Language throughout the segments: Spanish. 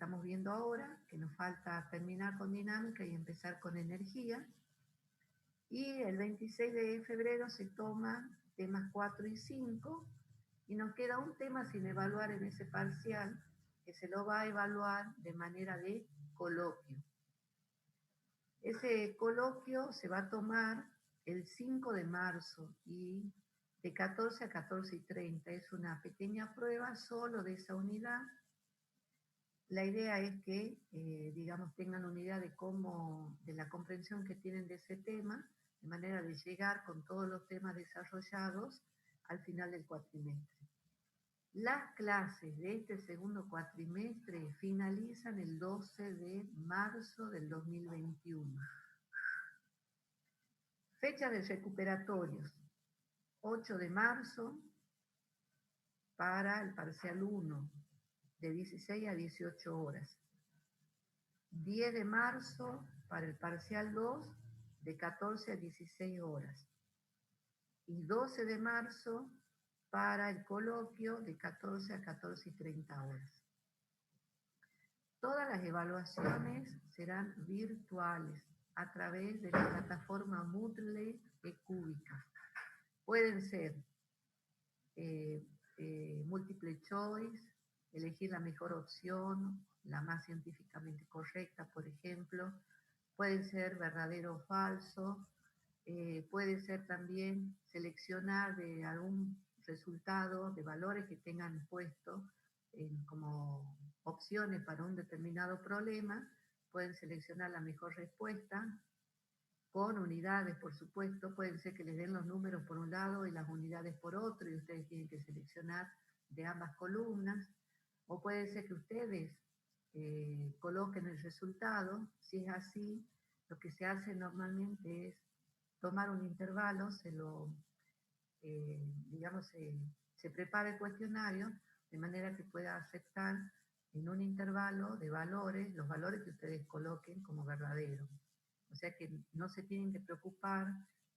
estamos viendo ahora, que nos falta terminar con dinámica y empezar con energía. Y el 26 de febrero se toma temas 4 y 5, y nos queda un tema sin evaluar en ese parcial, que se lo va a evaluar de manera de coloquio. Ese coloquio se va a tomar el 5 de marzo y de 14 a 14:30. Es una pequeña prueba solo de esa unidad. La idea es que, digamos, tengan una idea de la comprensión que tienen de ese tema, de manera de llegar con todos los temas desarrollados al final del cuatrimestre. Las clases de este segundo cuatrimestre finalizan el 12 de marzo del 2021. Fecha de recuperatorios: 8 de marzo para el parcial 1, de 16 a 18 horas. 10 de marzo para el parcial 2, de 14 a 16 horas. Y 12 de marzo para el coloquio, de 14 a 14:30 horas. Todas las evaluaciones serán virtuales a través de la plataforma Moodle eCúbica. Pueden ser multiple choice, elegir la mejor opción, la más científicamente correcta, por ejemplo. Puede ser verdadero o falso. Puede ser también seleccionar de algún resultado de valores que tengan puesto como opciones para un determinado problema. Pueden seleccionar la mejor respuesta con unidades, por supuesto. Pueden ser que les den los números por un lado y las unidades por otro, y ustedes tienen que seleccionar de ambas columnas. O puede ser que ustedes coloquen el resultado. Si es así, lo que se hace normalmente es tomar un intervalo, se prepara el cuestionario de manera que pueda aceptar en un intervalo de valores, los valores que ustedes coloquen como verdaderos. O sea que no se tienen que preocupar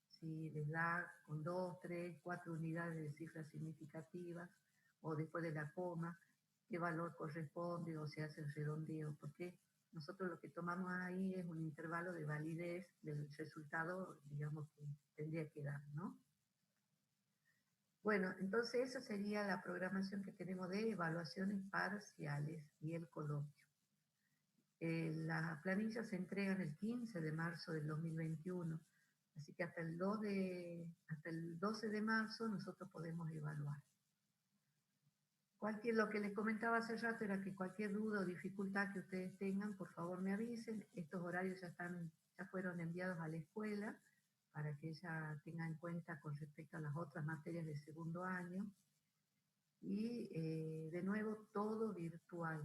si les da con 2, 3, 4 unidades de cifras significativas, o después de la coma, qué valor corresponde, o se hace el redondeo, porque nosotros lo que tomamos ahí es un intervalo de validez del resultado, digamos, que tendría que dar, ¿no? Bueno, entonces esa sería la programación que tenemos de evaluaciones parciales y el coloquio. Las planillas se entregan el 15 de marzo del 2021, así que hasta el 12 de marzo nosotros podemos evaluar. Lo que les comentaba hace rato era que cualquier duda o dificultad que ustedes tengan, por favor me avisen. Estos horarios ya fueron enviados a la escuela para que ella tenga en cuenta con respecto a las otras materias de segundo año. Y de nuevo, todo virtual.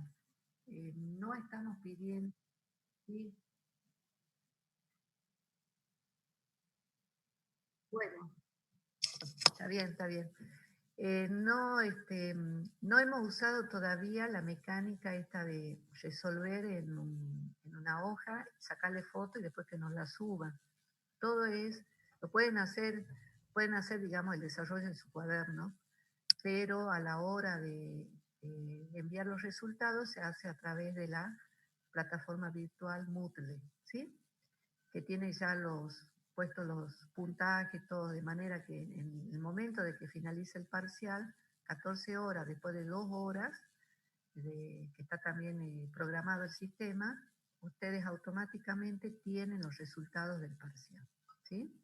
No estamos pidiendo... ¿sí? Bueno, está bien, está bien. No hemos usado todavía la mecánica esta de resolver en una hoja, sacarle foto y después que nos la suban. Todo lo pueden hacer, digamos, el desarrollo en su cuaderno, pero a la hora de enviar los resultados se hace a través de la plataforma virtual Moodle, ¿sí? Que tiene ya puestos los puntajes, todo, de manera que en el momento de que finalice el parcial, 14 horas, después de 2 horas, que está también programado el sistema, ustedes automáticamente tienen los resultados del parcial, ¿sí?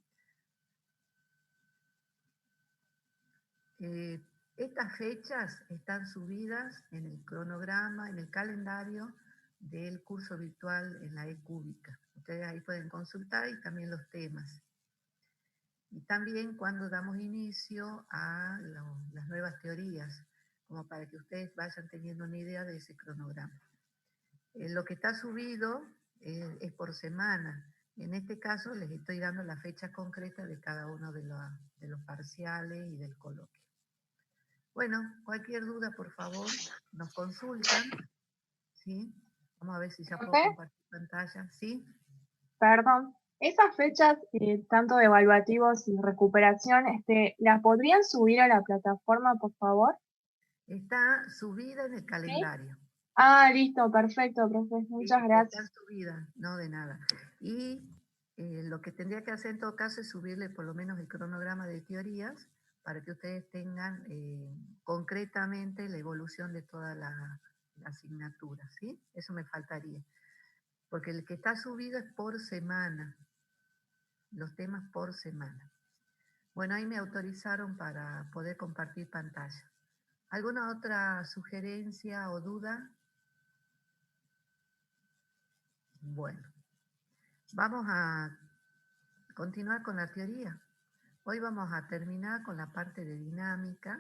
Estas fechas están subidas en el cronograma, en el calendario del curso virtual en la eCúbica. Ustedes ahí pueden consultar, y también los temas. Y también cuando damos inicio a las nuevas teorías, como para que ustedes vayan teniendo una idea de ese cronograma. Lo que está subido es por semana. En este caso les estoy dando la fecha concreta de cada uno de los parciales y del coloquio. Bueno, cualquier duda, por favor, nos consultan, ¿sí? Vamos a ver si ya puedo compartir pantalla, ¿sí? Perdón, esas fechas, tanto de evaluativos y recuperación, ¿las podrían subir a la plataforma, por favor? Está subida en el calendario. Ah, listo, perfecto, profe. ¿Sí? Muchas Está gracias. subida, no de nada. Y lo que tendría que hacer en todo caso es subirle por lo menos el cronograma de teorías para que ustedes tengan concretamente la evolución de toda la asignatura, ¿sí? Eso me faltaría. Porque el que está subido es por semana, los temas por semana. Bueno, ahí me autorizaron para poder compartir pantalla. ¿Alguna otra sugerencia o duda? Bueno, vamos a continuar con la teoría. Hoy vamos a terminar con la parte de dinámica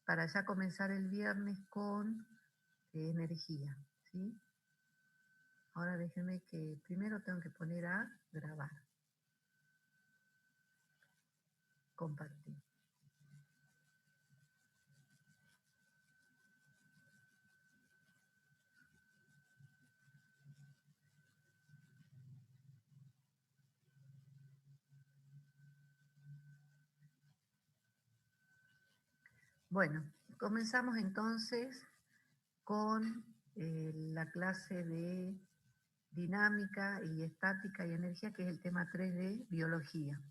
para ya comenzar el viernes con energía, ¿sí? Ahora déjenme que primero tengo que poner a grabar, compartir. Bueno, comenzamos entonces con la clase de dinámica y estática y energía, que es el tema 3 de biología.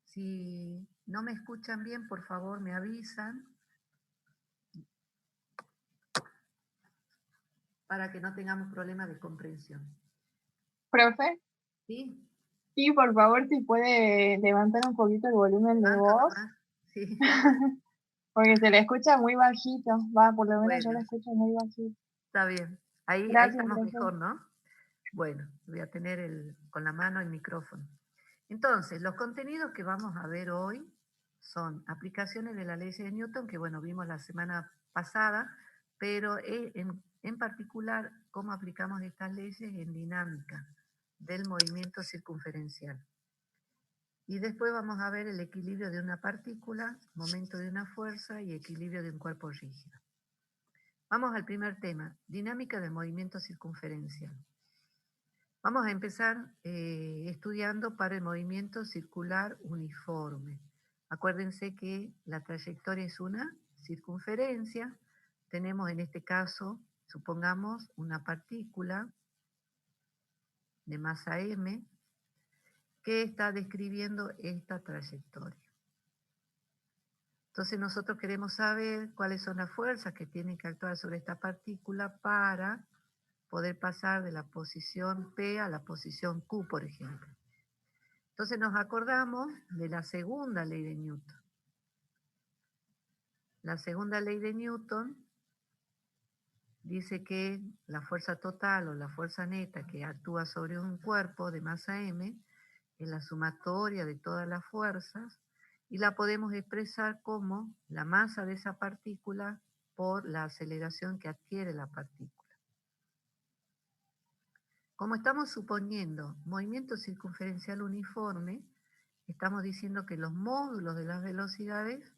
Si no me escuchan bien, por favor me avisan para que no tengamos problemas de comprensión. Profe, ¿Sí? sí, por favor, si puede levantar un poquito el volumen de Levanto voz, nomás. Sí. porque se le escucha muy bajito. Va, por lo menos yo Bueno, la escucho muy bajito. está bien. Ahí Gracias, estamos profe. mejor, ¿no? Bueno, voy a tener con la mano el micrófono. Entonces, los contenidos que vamos a ver hoy son aplicaciones de la ley de Newton, que bueno, vimos la semana pasada, pero en particular cómo aplicamos estas leyes en dinámica del movimiento circunferencial. Y después vamos a ver el equilibrio de una partícula, momento de una fuerza y equilibrio de un cuerpo rígido. Vamos al primer tema, dinámica del movimiento circunferencial. Vamos a empezar estudiando para el movimiento circular uniforme. Acuérdense que la trayectoria es una circunferencia. Tenemos en este caso, supongamos, una partícula de masa m que está describiendo esta trayectoria. Entonces nosotros queremos saber cuáles son las fuerzas que tienen que actuar sobre esta partícula para poder pasar de la posición P a la posición Q, por ejemplo. Entonces nos acordamos de la segunda ley de Newton. La segunda ley de Newton dice que la fuerza total o la fuerza neta que actúa sobre un cuerpo de masa m es la sumatoria de todas las fuerzas y la podemos expresar como la masa de esa partícula por la aceleración que adquiere la partícula. Como estamos suponiendo movimiento circunferencial uniforme, estamos diciendo que los módulos de las velocidades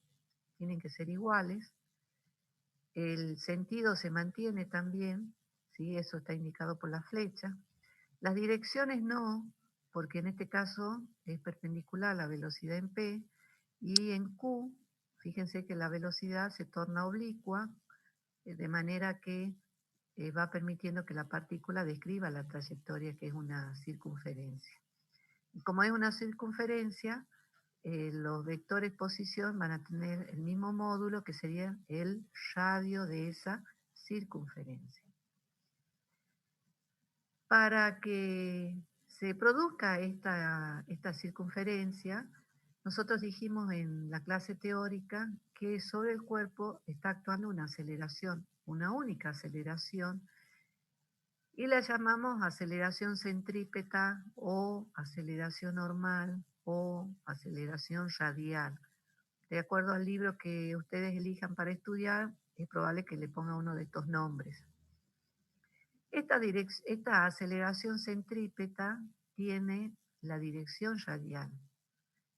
tienen que ser iguales, el sentido se mantiene también, ¿sí? Eso está indicado por la flecha. Las direcciones no, porque en este caso es perpendicular la velocidad en P, y en Q, fíjense que la velocidad se torna oblicua, de manera que va permitiendo que la partícula describa la trayectoria, que es una circunferencia. Y como es una circunferencia, los vectores posición van a tener el mismo módulo que sería el radio de esa circunferencia. Para que se produzca esta circunferencia, nosotros dijimos en la clase teórica que sobre el cuerpo está actuando una aceleración, una única aceleración, y la llamamos aceleración centrípeta o aceleración normal o aceleración radial. De acuerdo al libro que ustedes elijan para estudiar, es probable que le ponga uno de estos nombres. Esta aceleración centrípeta tiene la dirección radial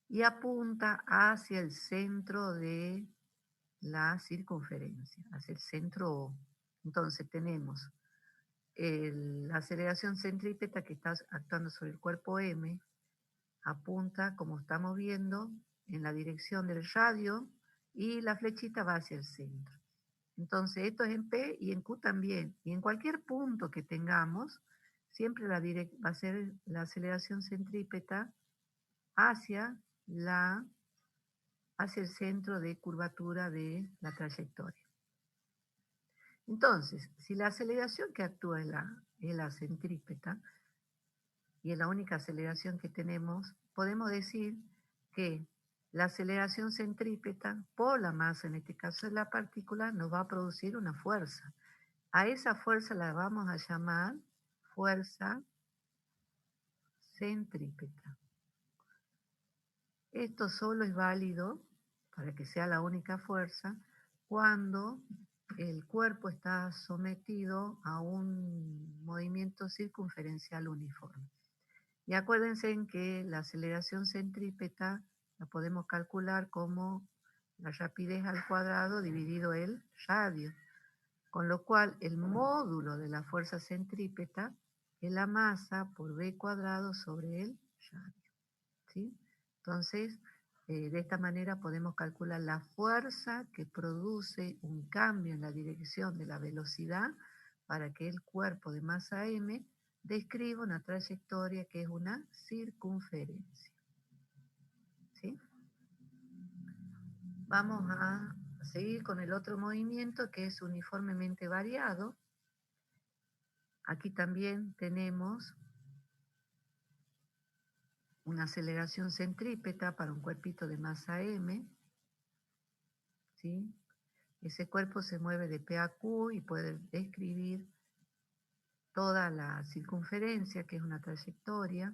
y apunta hacia el centro de la circunferencia, hacia el centro O. Entonces tenemos la aceleración centrípeta que está actuando sobre el cuerpo M, apunta, como estamos viendo, en la dirección del radio y la flechita va hacia el centro. Entonces, esto es en P y en Q también. Y en cualquier punto que tengamos, siempre va a ser la aceleración centrípeta hacia, hacia el centro de curvatura de la trayectoria. Entonces, si la aceleración que actúa es la centrípeta, y es la única aceleración que tenemos, podemos decir que la aceleración centrípeta por la masa, en este caso de la partícula, nos va a producir una fuerza. A esa fuerza la vamos a llamar fuerza centrípeta. Esto solo es válido, para que sea la única fuerza, cuando el cuerpo está sometido a un movimiento circunferencial uniforme. Y acuérdense en que la aceleración centrípeta la podemos calcular como la rapidez al cuadrado dividido el radio, con lo cual el módulo de la fuerza centrípeta es la masa por v cuadrado sobre el radio. ¿Sí? Entonces, de esta manera podemos calcular la fuerza que produce un cambio en la dirección de la velocidad para que el cuerpo de masa m describa una trayectoria que es una circunferencia. ¿Sí? Vamos a seguir con el otro movimiento que es uniformemente variado. Aquí también tenemos una aceleración centrípeta para un cuerpito de masa m. ¿Sí? Ese cuerpo se mueve de P a Q y puede describir toda la circunferencia, que es una trayectoria.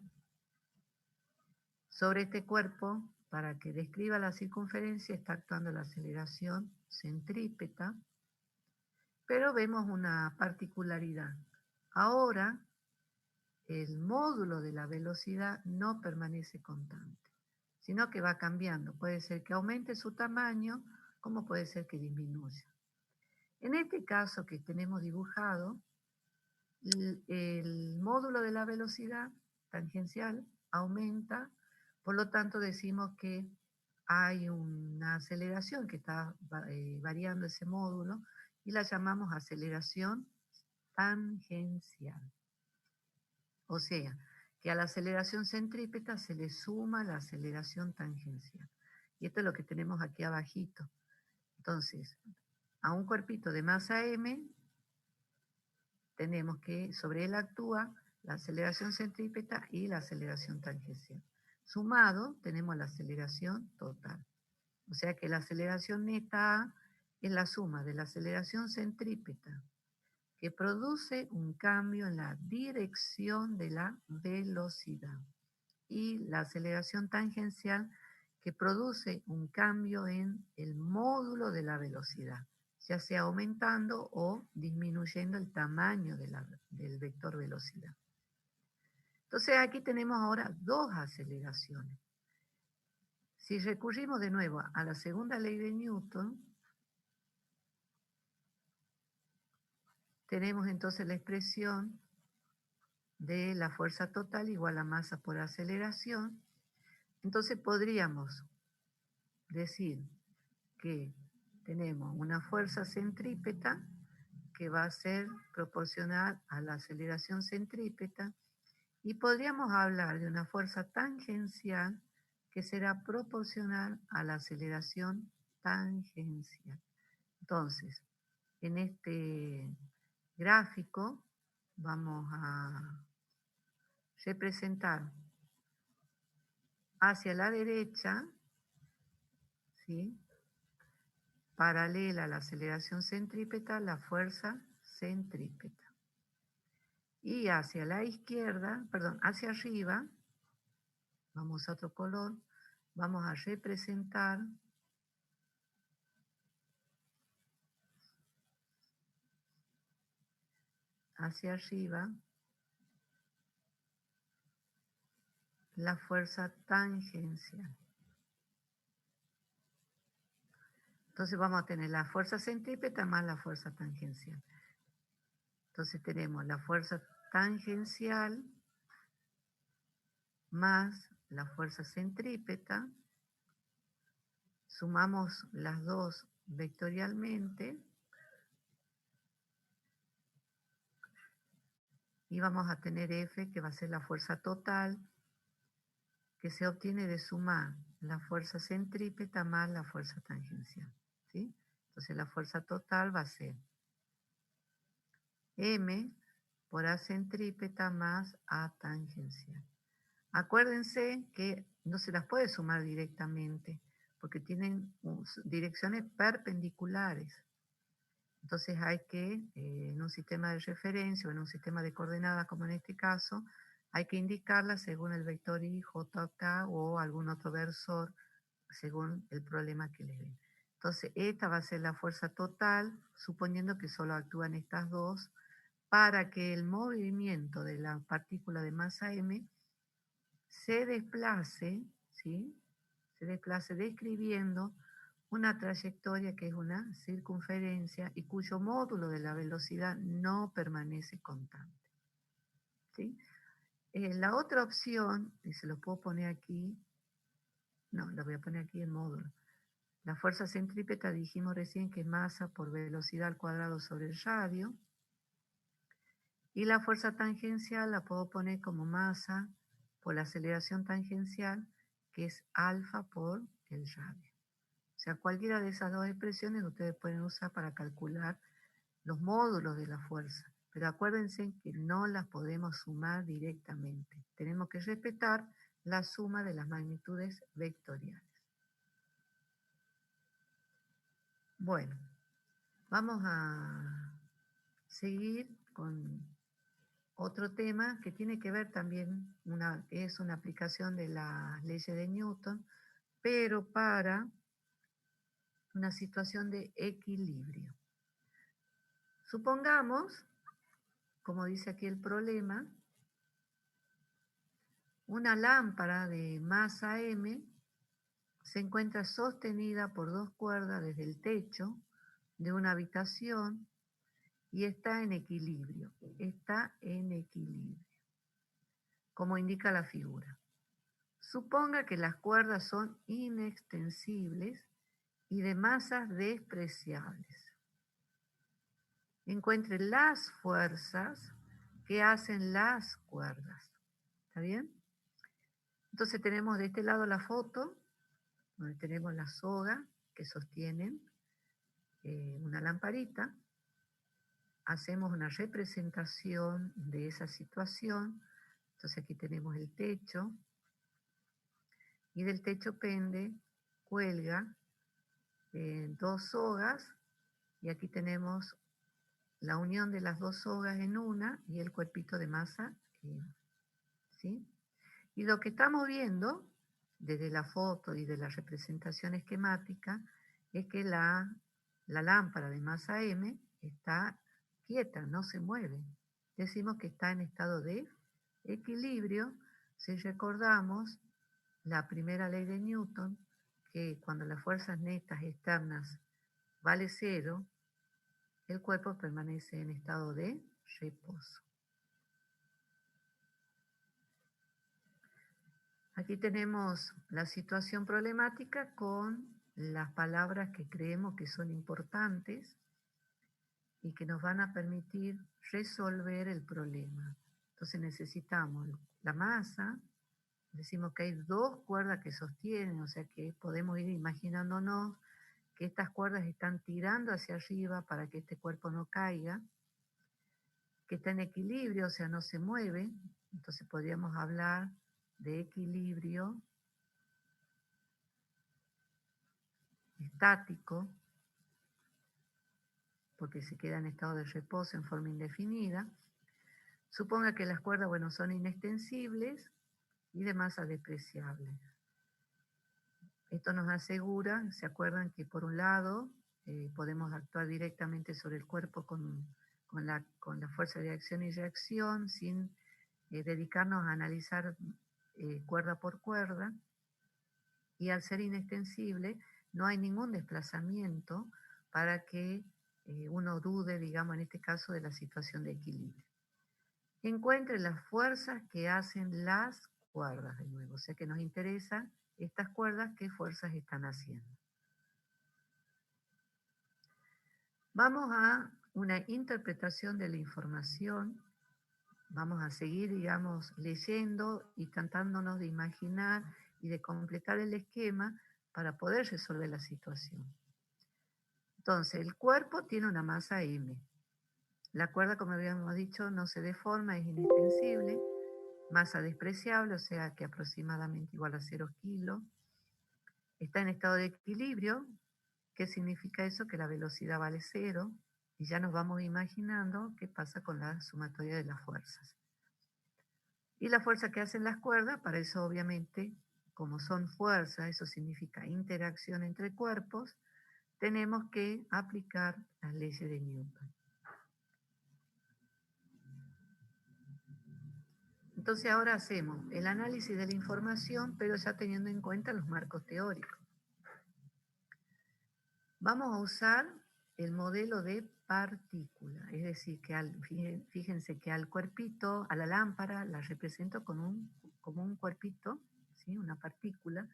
Sobre este cuerpo, para que describa la circunferencia, está actuando la aceleración centrípeta, pero vemos una particularidad. Ahora, el módulo de la velocidad no permanece constante, sino que va cambiando. Puede ser que aumente su tamaño, como puede ser que disminuya. En este caso que tenemos dibujado, el módulo de la velocidad tangencial aumenta, por lo tanto decimos que hay una aceleración que está variando ese módulo y la llamamos aceleración tangencial. O sea, que a la aceleración centrípeta se le suma la aceleración tangencial. Y esto es lo que tenemos aquí abajito. Entonces, a un cuerpito de masa m, tenemos que sobre él actúa la aceleración centrípeta y la aceleración tangencial. Sumado, tenemos la aceleración total. O sea que la aceleración neta A es la suma de la aceleración centrípeta, que produce un cambio en la dirección de la velocidad, y la aceleración tangencial, que produce un cambio en el módulo de la velocidad, ya sea aumentando o disminuyendo el tamaño del vector velocidad. Entonces aquí tenemos ahora dos aceleraciones. Si recurrimos de nuevo a la segunda ley de Newton, tenemos entonces la expresión de la fuerza total igual a masa por aceleración. Entonces podríamos decir que tenemos una fuerza centrípeta que va a ser proporcional a la aceleración centrípeta, y podríamos hablar de una fuerza tangencial que será proporcional a la aceleración tangencial. Entonces, en este gráfico vamos a representar hacia la derecha, ¿sí?, paralela a la aceleración centrípeta, la fuerza centrípeta. Y hacia la izquierda, perdón, hacia arriba, vamos a otro color, vamos a representar hacia arriba la fuerza tangencial. Entonces vamos a tener la fuerza centrípeta más la fuerza tangencial. Entonces tenemos la fuerza tangencial más la fuerza centrípeta. Sumamos las dos vectorialmente y vamos a tener F, que va a ser la fuerza total, que se obtiene de sumar la fuerza centrípeta más la fuerza tangencial. ¿Sí? Entonces la fuerza total va a ser M por A centrípeta más A tangencial. Acuérdense que no se las puede sumar directamente, porque tienen direcciones perpendiculares. Entonces hay que, en un sistema de referencia o en un sistema de coordenadas, como en este caso, hay que indicarlas según el vector I, J, K o algún otro versor, según el problema que les den. Entonces esta va a ser la fuerza total, suponiendo que solo actúan estas dos, para que el movimiento de la partícula de masa M se desplace, ¿sí? Se desplace describiendo una trayectoria que es una circunferencia y cuyo módulo de la velocidad no permanece constante. ¿Sí? La otra opción, y se lo puedo poner aquí, no, la voy a poner aquí en módulo. La fuerza centrípeta dijimos recién que es masa por velocidad al cuadrado sobre el radio. Y la fuerza tangencial la puedo poner como masa por la aceleración tangencial, que es alfa por el radio. O sea, cualquiera de esas dos expresiones ustedes pueden usar para calcular los módulos de la fuerza. Pero acuérdense que no las podemos sumar directamente. Tenemos que respetar la suma de las magnitudes vectoriales. Bueno, vamos a seguir con otro tema que tiene que ver también, es una aplicación de las leyes de Newton, pero para una situación de equilibrio. Supongamos, como dice aquí el problema, una lámpara de masa M se encuentra sostenida por dos cuerdas desde el techo de una habitación y está en equilibrio. Está en equilibrio, como indica la figura. Suponga que las cuerdas son inextensibles y de masas despreciables. Encuentre las fuerzas que hacen las cuerdas. ¿Está bien? Entonces tenemos de este lado la foto, donde tenemos la soga que sostienen una lamparita. Hacemos una representación de esa situación. Entonces aquí tenemos el techo. Y del techo pende, cuelga dos sogas. Y aquí tenemos la unión de las dos sogas en una y el cuerpito de masa. ¿Sí? Y lo que estamos viendo desde la foto y de la representación esquemática es que la lámpara de masa M está quieta, no se mueve. Decimos que está en estado de equilibrio si recordamos la primera ley de Newton, que cuando las fuerzas netas externas vale cero, el cuerpo permanece en estado de reposo. Aquí tenemos la situación problemática con las palabras que creemos que son importantes y que nos van a permitir resolver el problema. Entonces necesitamos la masa, decimos que hay dos cuerdas que sostienen, o sea que podemos ir imaginándonos que estas cuerdas están tirando hacia arriba para que este cuerpo no caiga, que está en equilibrio, o sea, no se mueve. Entonces podríamos hablar de equilibrio estático, porque se queda en estado de reposo en forma indefinida. Suponga que las cuerdas, bueno, son inextensibles y de masa despreciable. Esto nos asegura, ¿se acuerdan que por un lado podemos actuar directamente sobre el cuerpo con la fuerza de acción y reacción sin dedicarnos a analizar cuerda por cuerda? Y al ser inextensible no hay ningún desplazamiento para que uno dude, digamos, en este caso, de la situación de equilibrio. Encuentre las fuerzas que hacen las cuerdas de nuevo, o sea que nos interesa estas cuerdas, qué fuerzas están haciendo. Vamos a una interpretación de la información vamos a seguir, digamos, leyendo y tratándonos de imaginar y de completar el esquema para poder resolver la situación. Entonces, el cuerpo tiene una masa M. La cuerda, como habíamos dicho, no se deforma, es inextensible, masa despreciable, o sea que aproximadamente igual a 0 kilos. Está en estado de equilibrio. ¿Qué significa eso? Que la velocidad vale 0 y ya nos vamos imaginando qué pasa con la sumatoria de las fuerzas. Y la fuerza que hacen las cuerdas, para eso obviamente, como son fuerzas, eso significa interacción entre cuerpos, tenemos que aplicar las leyes de Newton. Entonces ahora hacemos el análisis de la información, pero ya teniendo en cuenta los marcos teóricos. Vamos a usar el modelo de partícula, es decir, que fíjense que al cuerpito, a la lámpara, la represento como un cuerpito, ¿sí? Una partícula,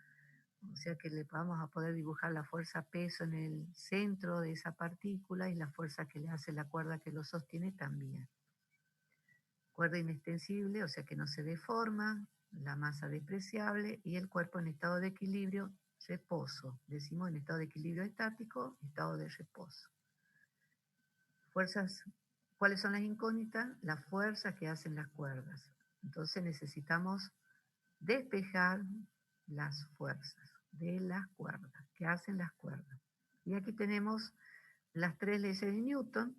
o sea que le vamos a poder dibujar la fuerza peso en el centro de esa partícula y la fuerza que le hace la cuerda que lo sostiene también. Cuerda inextensible, o sea que no se deforma, la masa despreciable y el cuerpo en estado de equilibrio, reposo. Decimos en estado de equilibrio estático, estado de reposo. Fuerzas, ¿cuáles son las incógnitas? Las fuerzas que hacen las cuerdas. Entonces necesitamos despejar las fuerzas de las cuerdas, que hacen las cuerdas. Y aquí tenemos las 3 leyes de Newton.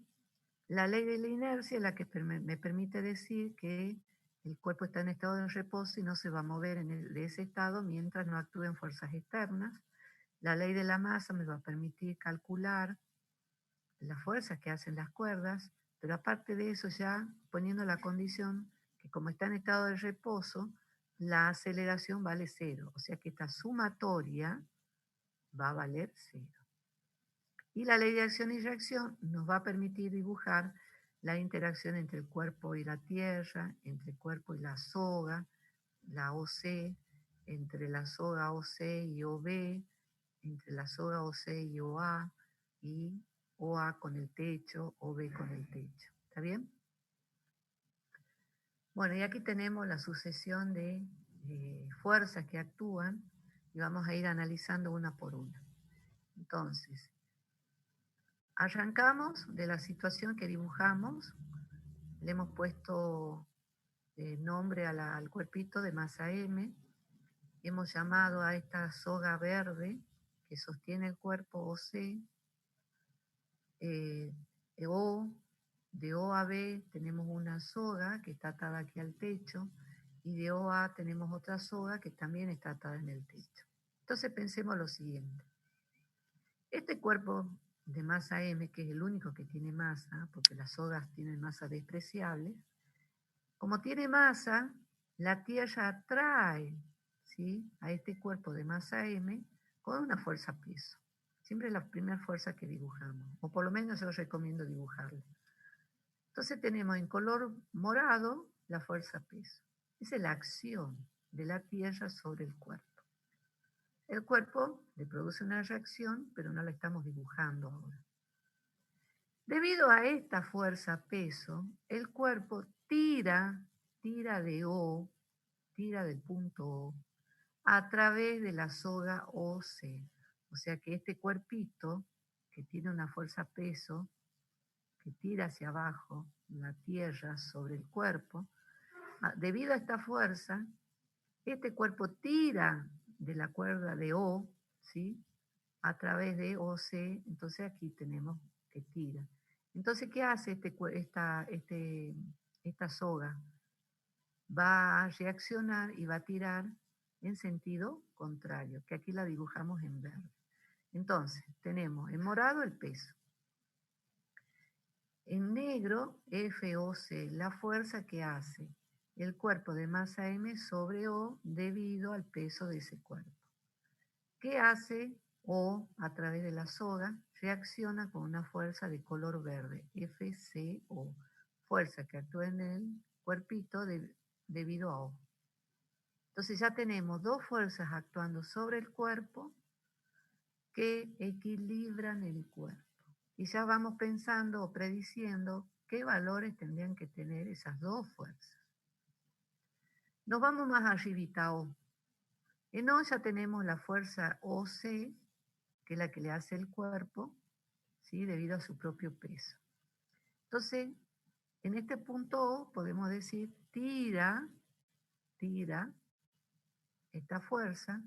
La ley de la inercia es la que me permite decir que el cuerpo está en estado de reposo y no se va a mover de ese estado mientras no actúen fuerzas externas. La ley de la masa me va a permitir calcular las fuerzas que hacen las cuerdas, pero aparte de eso ya poniendo la condición que como está en estado de reposo, la aceleración vale 0, o sea que esta sumatoria va a valer 0. Y la ley de acción y reacción nos va a permitir dibujar la interacción entre el cuerpo y la tierra, entre el cuerpo y la soga, la OC, entre la soga OC y OB, entre la soga OC y OA, y OA con el techo, OB con el techo. ¿Está bien? Bueno, y aquí tenemos la sucesión de fuerzas que actúan y vamos a ir analizando una por una. Entonces, arrancamos de la situación que dibujamos, le hemos puesto nombre al cuerpito de masa M, hemos llamado a esta soga verde que sostiene el cuerpo OC, O, de O a B tenemos una soga que está atada aquí al techo y de O a tenemos otra soga que también está atada en el techo. Entonces pensemos lo siguiente. Este cuerpo de masa M, que es el único que tiene masa, porque las sogas tienen masa despreciable, como tiene masa, la Tierra atrae, ¿sí?, a este cuerpo de masa M con una fuerza peso. Siempre es la primera fuerza que dibujamos, o por lo menos yo recomiendo dibujarla. Entonces tenemos en color morado la fuerza peso. Esa es la acción de la Tierra sobre el cuerpo. El cuerpo le produce una reacción, pero no la estamos dibujando ahora. Debido a esta fuerza peso, el cuerpo tira de O, tira del punto O, a través de la soga OC. O sea que este cuerpito, que tiene una fuerza peso, que tira hacia abajo la tierra sobre el cuerpo, debido a esta fuerza, este cuerpo tira de la cuerda de O, ¿sí?, a través de OC, entonces aquí tenemos que tira. Entonces, ¿qué hace esta soga? Va a reaccionar y va a tirar en sentido contrario, que aquí la dibujamos en verde. Entonces, tenemos en morado el peso. En negro, FOC, la fuerza que hace el cuerpo de masa M sobre O debido al peso de ese cuerpo. ¿Qué hace O a través de la soga? Reacciona con una fuerza de color verde, FCO, fuerza que actúa en el cuerpito debido a O. Entonces ya tenemos dos fuerzas actuando sobre el cuerpo que equilibran el cuerpo. Y ya vamos pensando o prediciendo qué valores tendrían que tener esas dos fuerzas. Nos vamos más arribita, O. En O ya tenemos la fuerza OC, que es la que le hace el cuerpo, ¿sí? Debido a su propio peso. Entonces, en este punto O podemos decir tira esta fuerza,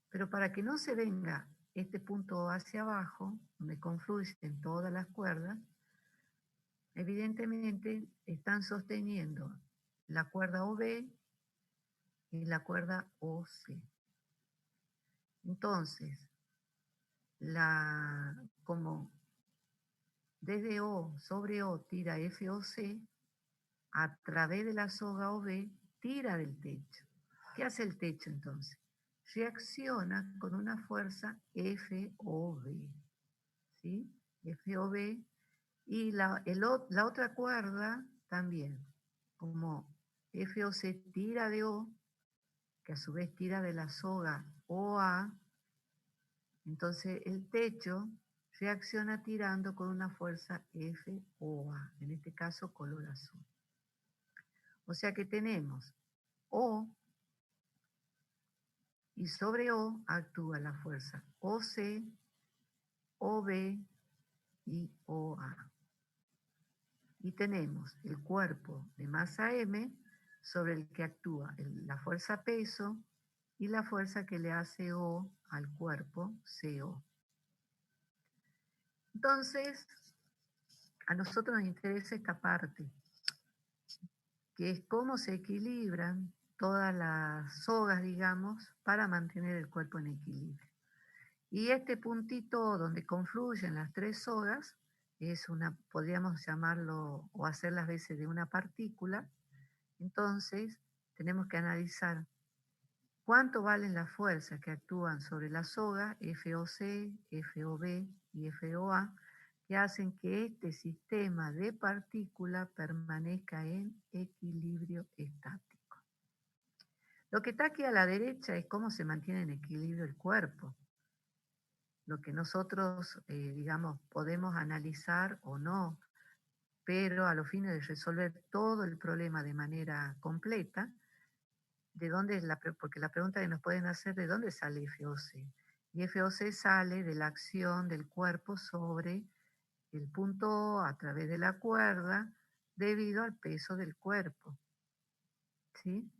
pero para que no se venga este punto O hacia abajo, donde confluyen todas las cuerdas, evidentemente están sosteniendo la cuerda OB y la cuerda OC. Entonces, como desde O sobre O tira FOC, a través de la soga OB tira del techo. ¿Qué hace el techo entonces? Reacciona con una fuerza FOB, ¿sí? FOB, y la otra cuerda también, como FOC tira de O, que a su vez tira de la soga OA, entonces el techo reacciona tirando con una fuerza FOA, en este caso color azul. O sea que tenemos O y sobre O actúa la fuerza OC, OB y OA. Y tenemos el cuerpo de masa M sobre el que actúa la fuerza peso y la fuerza que le hace O al cuerpo CO. Entonces, a nosotros nos interesa esta parte, que es cómo se equilibran todas las sogas, digamos, para mantener el cuerpo en equilibrio. Y este puntito donde confluyen las tres sogas es podríamos llamarlo o hacer las veces de una partícula. Entonces, tenemos que analizar cuánto valen las fuerzas que actúan sobre la soga, FOC, FOB y FOA, que hacen que este sistema de partícula permanezca en equilibrio estático. Lo que está aquí a la derecha es cómo se mantiene en equilibrio el cuerpo. Lo que nosotros, digamos, podemos analizar o no, pero a los fines de resolver todo el problema de manera completa, porque la pregunta que nos pueden hacer, ¿de dónde sale FOC? Y FOC sale de la acción del cuerpo sobre el punto O a través de la cuerda debido al peso del cuerpo, ¿sí?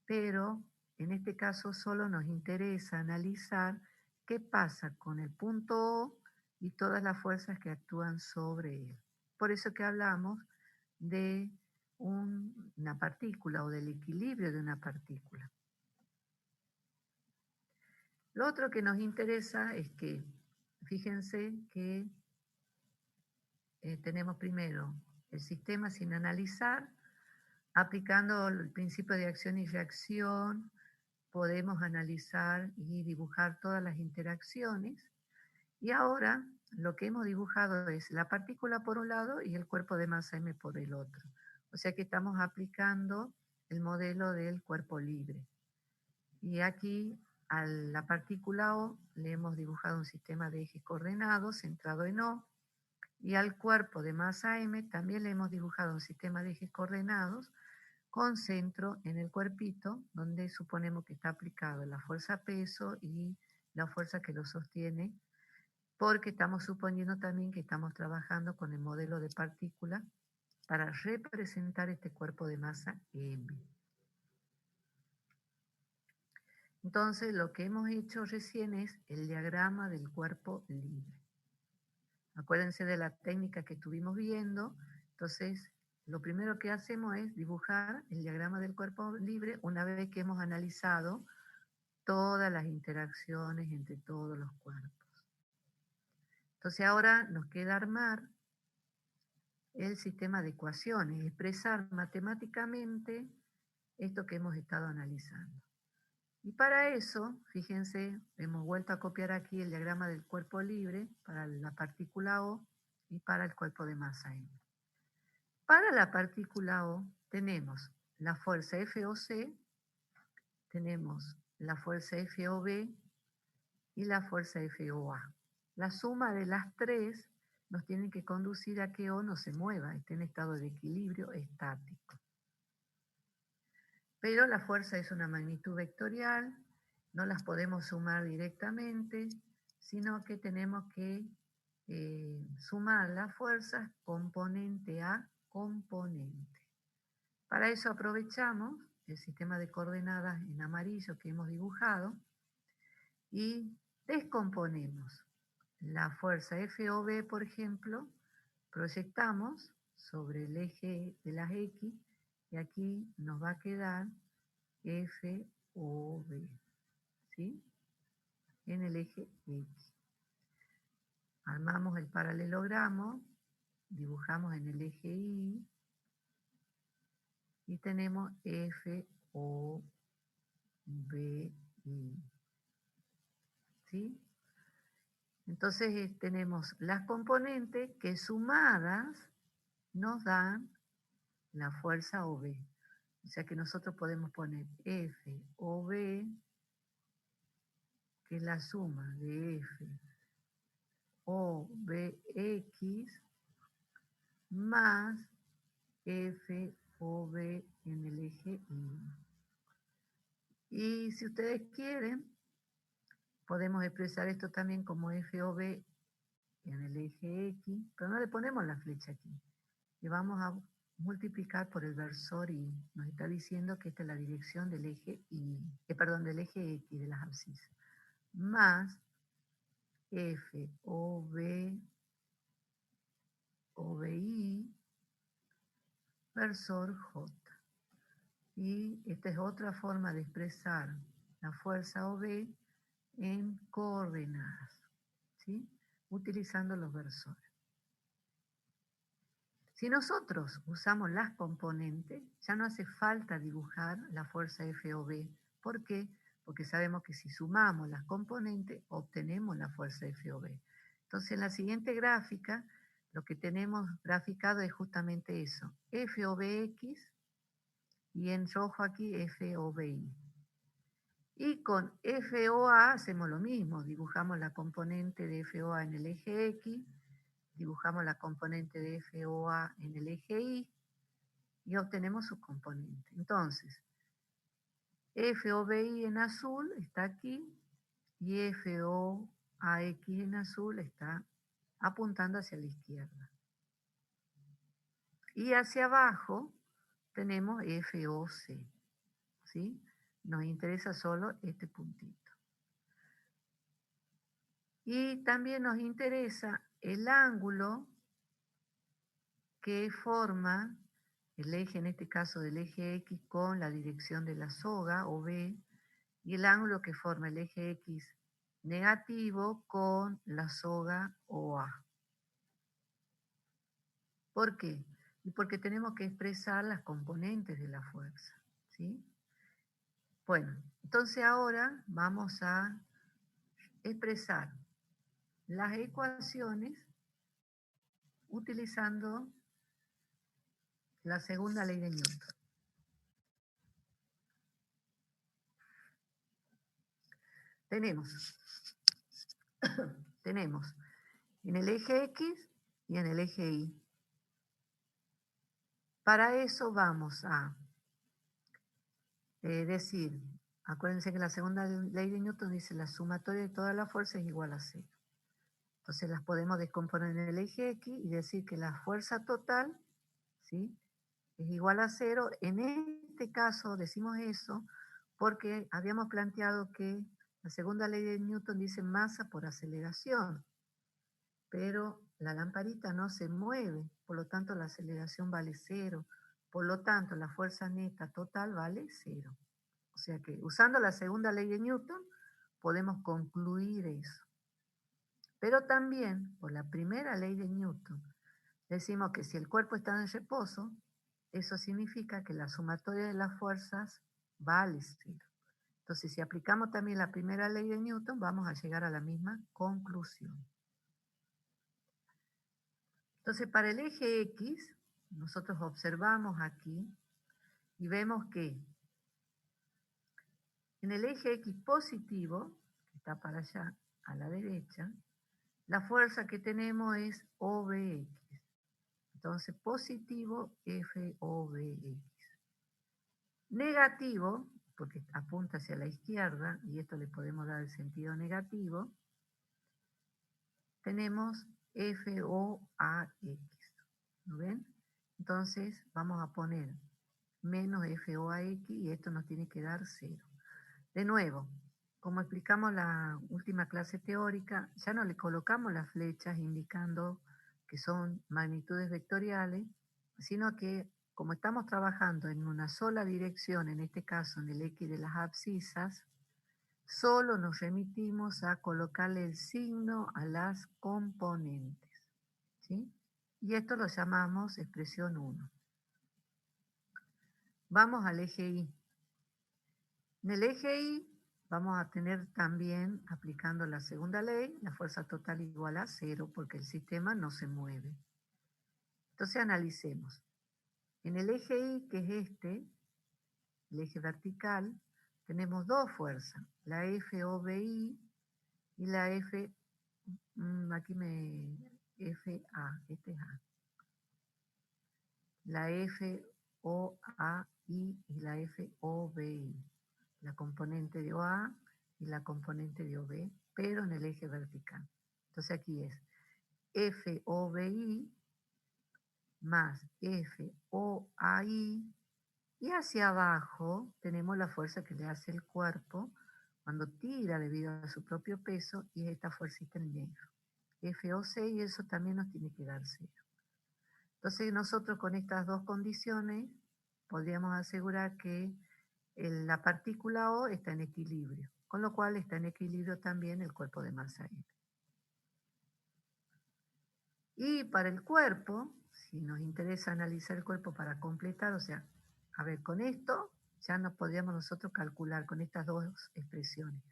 Pero en este caso solo nos interesa analizar qué pasa con el punto O y todas las fuerzas que actúan sobre él. Por eso que hablamos de una partícula o del equilibrio de una partícula. Lo otro que nos interesa es que, fíjense que tenemos primero el sistema sin analizar, aplicando el principio de acción y reacción, podemos analizar y dibujar todas las interacciones. Y ahora lo que hemos dibujado es la partícula por un lado y el cuerpo de masa M por el otro. O sea que estamos aplicando el modelo del cuerpo libre. Y aquí a la partícula O le hemos dibujado un sistema de ejes coordenados centrado en O. Y al cuerpo de masa M también le hemos dibujado un sistema de ejes coordenados con centro en el cuerpito, donde suponemos que está aplicado la fuerza peso y la fuerza que lo sostiene, porque estamos suponiendo también que estamos trabajando con el modelo de partícula para representar este cuerpo de masa M. Entonces, lo que hemos hecho recién es el diagrama del cuerpo libre. Acuérdense de la técnica que estuvimos viendo. Entonces, lo primero que hacemos es dibujar el diagrama del cuerpo libre una vez que hemos analizado todas las interacciones entre todos los cuerpos. Entonces, ahora nos queda armar el sistema de ecuaciones, expresar matemáticamente esto que hemos estado analizando. Y para eso, fíjense, hemos vuelto a copiar aquí el diagrama del cuerpo libre para la partícula O y para el cuerpo de masa M. Para la partícula O tenemos la fuerza FOC, tenemos la fuerza FOB y la fuerza FOA. La suma de las tres nos tienen que conducir a que O no se mueva, esté en estado de equilibrio estático. Pero la fuerza es una magnitud vectorial, no las podemos sumar directamente, sino que tenemos que sumar las fuerzas componente a componente. Para eso aprovechamos el sistema de coordenadas en amarillo que hemos dibujado y descomponemos la fuerza FOB, por ejemplo, proyectamos sobre el eje de las X y aquí nos va a quedar FOB, ¿sí? En el eje X. Armamos el paralelogramo, dibujamos en el eje Y y tenemos FOBI, ¿sí? Entonces tenemos las componentes que sumadas nos dan la fuerza OB. O sea que nosotros podemos poner FOB, que es la suma de FOBX más FOB en el eje Y. Y si ustedes quieren, podemos expresar esto también como FOB en el eje X, pero no le ponemos la flecha aquí. Le vamos a multiplicar por el versor Y. Nos está diciendo que esta es la dirección del eje Y, del eje X de las abscisas. Más OBI versor J. Y esta es otra forma de expresar la fuerza OB en coordenadas, ¿sí? Utilizando los versores. Si nosotros usamos las componentes, ya no hace falta dibujar la fuerza FOB. ¿Por qué? Porque sabemos que si sumamos las componentes, obtenemos la fuerza FOB. Entonces, en la siguiente gráfica, lo que tenemos graficado es justamente eso. FOBX y en rojo aquí FOBI. Y con FOA hacemos lo mismo. Dibujamos la componente de FOA en el eje X, dibujamos la componente de FOA en el eje Y y obtenemos su componente. Entonces, FOBI en azul está aquí y FOAX en azul está apuntando hacia la izquierda. Y hacia abajo tenemos FOC, ¿sí? Nos interesa solo este puntito. Y también nos interesa el ángulo que forma el eje, en este caso del eje X, con la dirección de la soga, OB, y el ángulo que forma el eje X negativo con la soga OA. ¿Por qué? Y porque tenemos que expresar las componentes de la fuerza, ¿sí? Bueno, entonces ahora vamos a expresar las ecuaciones utilizando la segunda ley de Newton. Tenemos en el eje X y en el eje Y. Para eso vamos a decir, acuérdense que la segunda ley de Newton dice la sumatoria de todas las fuerzas es igual a 0. Entonces las podemos descomponer en el eje X y decir que la fuerza total, ¿sí?, es igual a 0. En este caso decimos eso porque habíamos planteado que la segunda ley de Newton dice masa por aceleración, pero la lamparita no se mueve, por lo tanto la aceleración vale 0, por lo tanto la fuerza neta total vale 0. O sea que usando la segunda ley de Newton podemos concluir eso. Pero también por la primera ley de Newton decimos que si el cuerpo está en reposo, eso significa que la sumatoria de las fuerzas vale 0. Entonces, si aplicamos también la primera ley de Newton, vamos a llegar a la misma conclusión. Entonces, para el eje X, nosotros observamos aquí y vemos que en el eje X positivo, que está para allá, a la derecha, La fuerza que tenemos es OBX. Entonces, positivo FOBX. Negativo, porque apunta hacia la izquierda, y esto le podemos dar el sentido negativo, tenemos FOAX. ¿Lo ven? Entonces, vamos a poner menos FOAX y esto nos tiene que dar 0. De nuevo, como explicamos la última clase teórica, ya no le colocamos las flechas indicando que son magnitudes vectoriales, sino que como estamos trabajando en una sola dirección, en este caso en el X de las abscisas, solo nos remitimos a colocarle el signo a las componentes. ¿Sí? Y esto lo llamamos expresión 1. Vamos al eje Y. En el eje Y vamos a tener también, aplicando la segunda ley, la fuerza total igual a 0 porque el sistema no se mueve. Entonces analicemos. En el eje Y, que es este, el eje vertical, tenemos dos fuerzas, la FOBI y la FA, este es A. La FOAI y la FOBI, la componente de OA y la componente de OB, pero en el eje vertical. Entonces aquí es FOBI más FOAI y hacia abajo tenemos la fuerza que le hace el cuerpo cuando tira debido a su propio peso y esta fuercita en negro. FOC y eso también nos tiene que dar 0. Entonces nosotros con estas dos condiciones podríamos asegurar que la partícula O está en equilibrio, con lo cual está en equilibrio también el cuerpo de masa M. Y para el cuerpo, si nos interesa analizar el cuerpo para completar, o sea, a ver, con esto ya nos podríamos nosotros calcular con estas dos expresiones.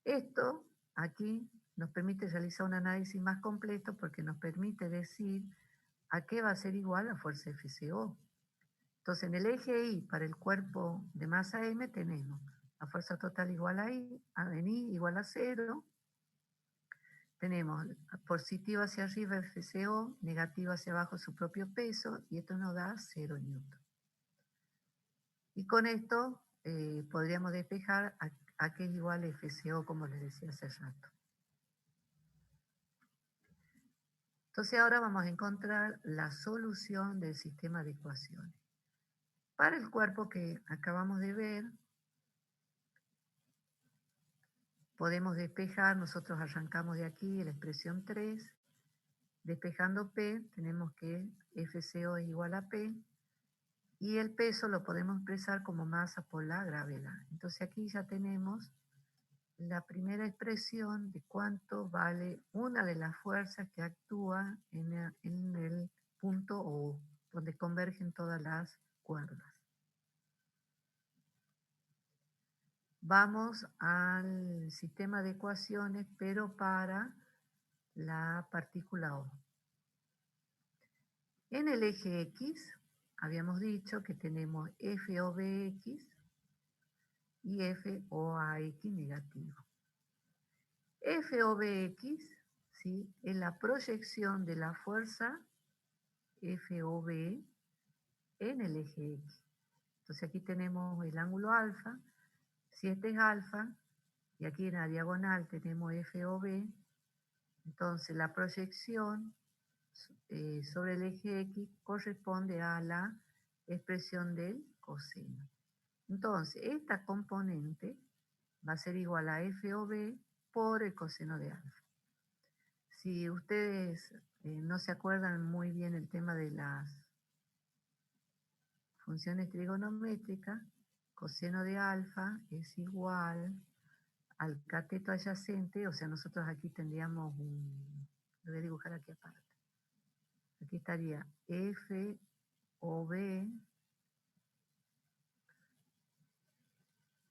Esto aquí nos permite realizar un análisis más completo porque nos permite decir a qué va a ser igual la fuerza FCO. Entonces, en el eje Y, para el cuerpo de masa M, tenemos la fuerza total igual a I, en I igual a 0. Tenemos positiva hacia arriba FCO, negativa hacia abajo su propio peso, y esto nos da 0 newton. Y con esto podríamos despejar a qué es igual FCO, como les decía hace rato. Entonces ahora vamos a encontrar la solución del sistema de ecuaciones. Para el cuerpo que acabamos de ver, podemos despejar, nosotros arrancamos de aquí la expresión 3, despejando P, tenemos que FCO es igual a P, y el peso lo podemos expresar como masa por la gravedad. Entonces aquí ya tenemos la primera expresión de cuánto vale una de las fuerzas que actúa en el punto O, donde convergen todas las cuerdas. Vamos al sistema de ecuaciones, pero para la partícula O. En el eje X, habíamos dicho que tenemos FOBX y FOAX negativo. FOBX, ¿sí?, es la proyección de la fuerza FOB en el eje X. Entonces aquí tenemos el ángulo alfa. Si este es alfa, y aquí en la diagonal tenemos FOB, entonces la proyección sobre el eje X corresponde a la expresión del coseno. Entonces, esta componente va a ser igual a FOB por el coseno de alfa. Si ustedes no se acuerdan muy bien el tema de las funciones trigonométricas, coseno de alfa es igual al cateto adyacente, o sea, nosotros aquí tendríamos lo voy a dibujar aquí aparte. Aquí estaría FOB,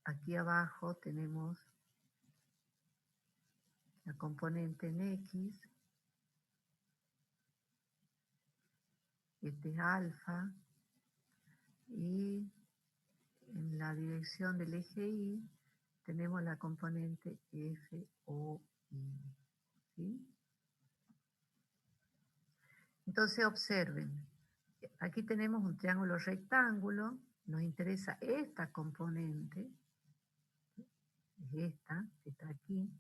aquí abajo tenemos la componente en X, este es alfa, y en la dirección del eje Y tenemos la componente FOI, ¿sí? Entonces observen, aquí tenemos un triángulo rectángulo, nos interesa esta componente, es esta, que está aquí.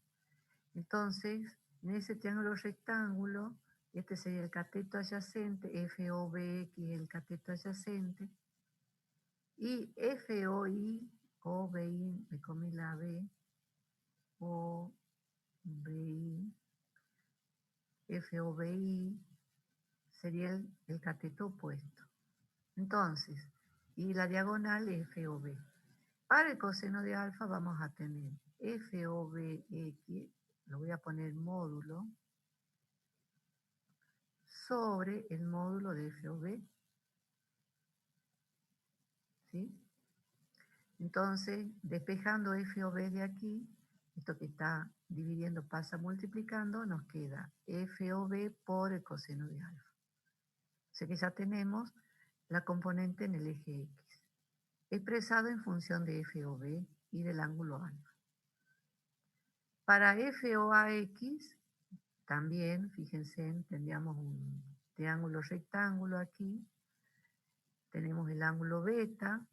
Entonces, en ese triángulo rectángulo, este sería el cateto adyacente, FOBX es el cateto adyacente, y FOI, OBI, me comí la B, OBI, FOBI, sería el cateto opuesto. Entonces, y la diagonal es FOB. Para el coseno de alfa vamos a tener FOBX, lo voy a poner módulo, sobre el módulo de FOB. ¿Sí? Entonces, despejando FOB de aquí, esto que está dividiendo pasa multiplicando, nos queda FOB por el coseno de alfa. O sea que ya tenemos la componente en el eje X, expresado en función de FOB y del ángulo alfa. Para FOAX, también, fíjense, tendríamos un triángulo rectángulo aquí, tenemos el ángulo beta,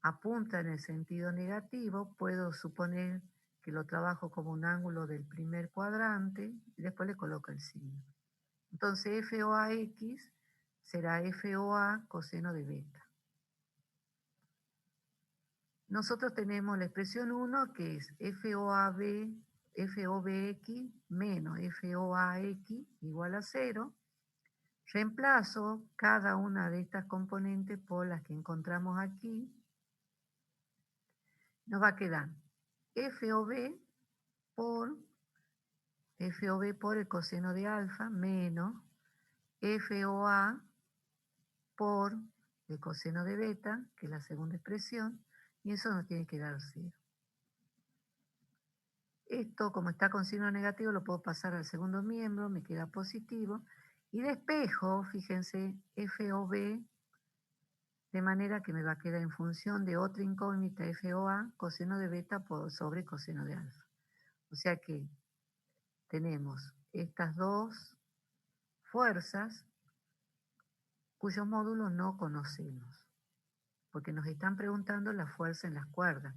apunta en el sentido negativo, puedo suponer que lo trabajo como un ángulo del primer cuadrante y después le coloco el signo. Entonces FOAX será FOA coseno de beta. Nosotros tenemos la expresión 1 que es FOBX menos FOAX igual a 0. Reemplazo cada una de estas componentes por las que encontramos aquí. Nos va a quedar FOB por el coseno de alfa menos FOA por el coseno de beta, que es la segunda expresión, y eso nos tiene que dar 0. Esto, como está con signo negativo, lo puedo pasar al segundo miembro, me queda positivo, y despejo, fíjense, FOB, de manera que me va a quedar en función de otra incógnita FOA, coseno de beta sobre coseno de alfa. O sea que tenemos estas dos fuerzas cuyos módulos no conocemos, porque nos están preguntando la fuerza en las cuerdas.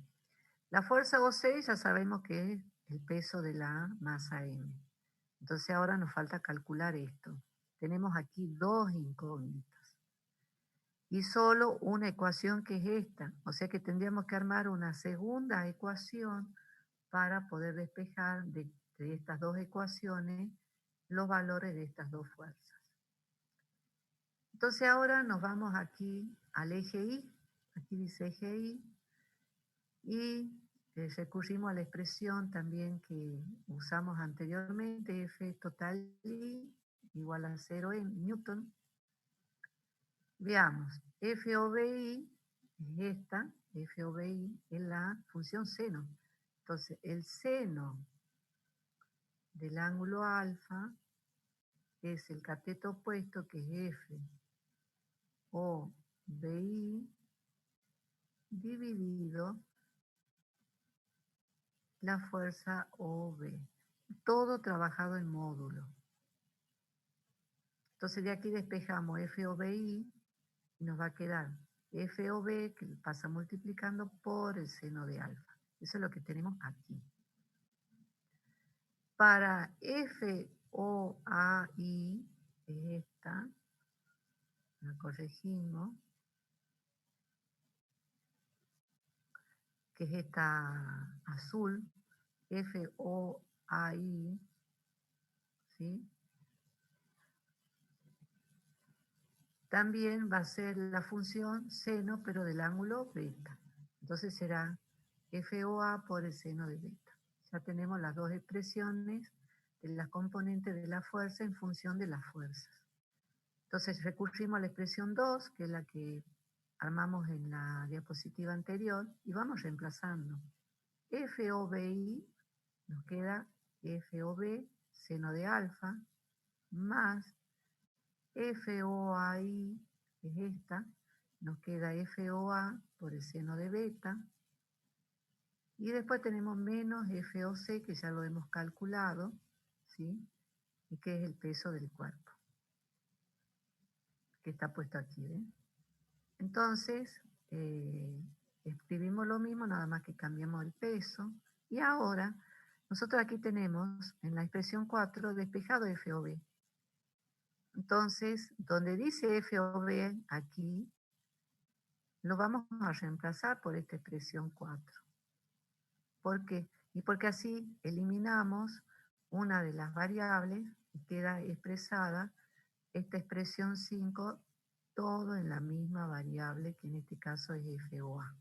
La fuerza OC ya sabemos que es el peso de la masa M. Entonces ahora nos falta calcular esto. Tenemos aquí dos incógnitas y solo una ecuación que es esta. O sea que tendríamos que armar una segunda ecuación para poder despejar de estas dos ecuaciones los valores de estas dos fuerzas. Entonces ahora nos vamos aquí al eje Y, aquí dice eje Y, y recurrimos a la expresión también que usamos anteriormente, F total Y igual a 0 en Newton. Veamos, FOBI es esta, FOBI es la función seno. Entonces el seno del ángulo alfa es el cateto opuesto que es F o BI dividido la fuerza OB. Todo trabajado en módulo. Entonces de aquí despejamos FOBI y nos va a quedar FOB que pasa multiplicando por el seno de alfa. Eso es lo que tenemos aquí. Para FOAI es esta, la corregimos, que es esta azul, FOAI, ¿sí? También va a ser la función seno, pero del ángulo beta. Entonces será FOA por el seno de beta. Ya tenemos las dos expresiones de las componentes de la fuerza en función de las fuerzas. Entonces recurrimos a la expresión 2, que es la que armamos en la diapositiva anterior, y vamos reemplazando. FOBI nos queda FOB, seno de alfa, más FOAI es esta, nos queda FOA por el seno de beta, y después tenemos menos FOC, que ya lo hemos calculado, ¿sí? Y que es el peso del cuerpo. que está puesto aquí. ¿Ven? Entonces, escribimos lo mismo, nada más que cambiamos el peso. Y ahora, nosotros aquí tenemos en la expresión 4 despejado FOB. Entonces, donde dice FOB aquí, lo vamos a reemplazar por esta expresión 4. ¿Por qué? Y porque así eliminamos una de las variables y queda expresada esta expresión 5, todo en la misma variable, que en este caso es FOA.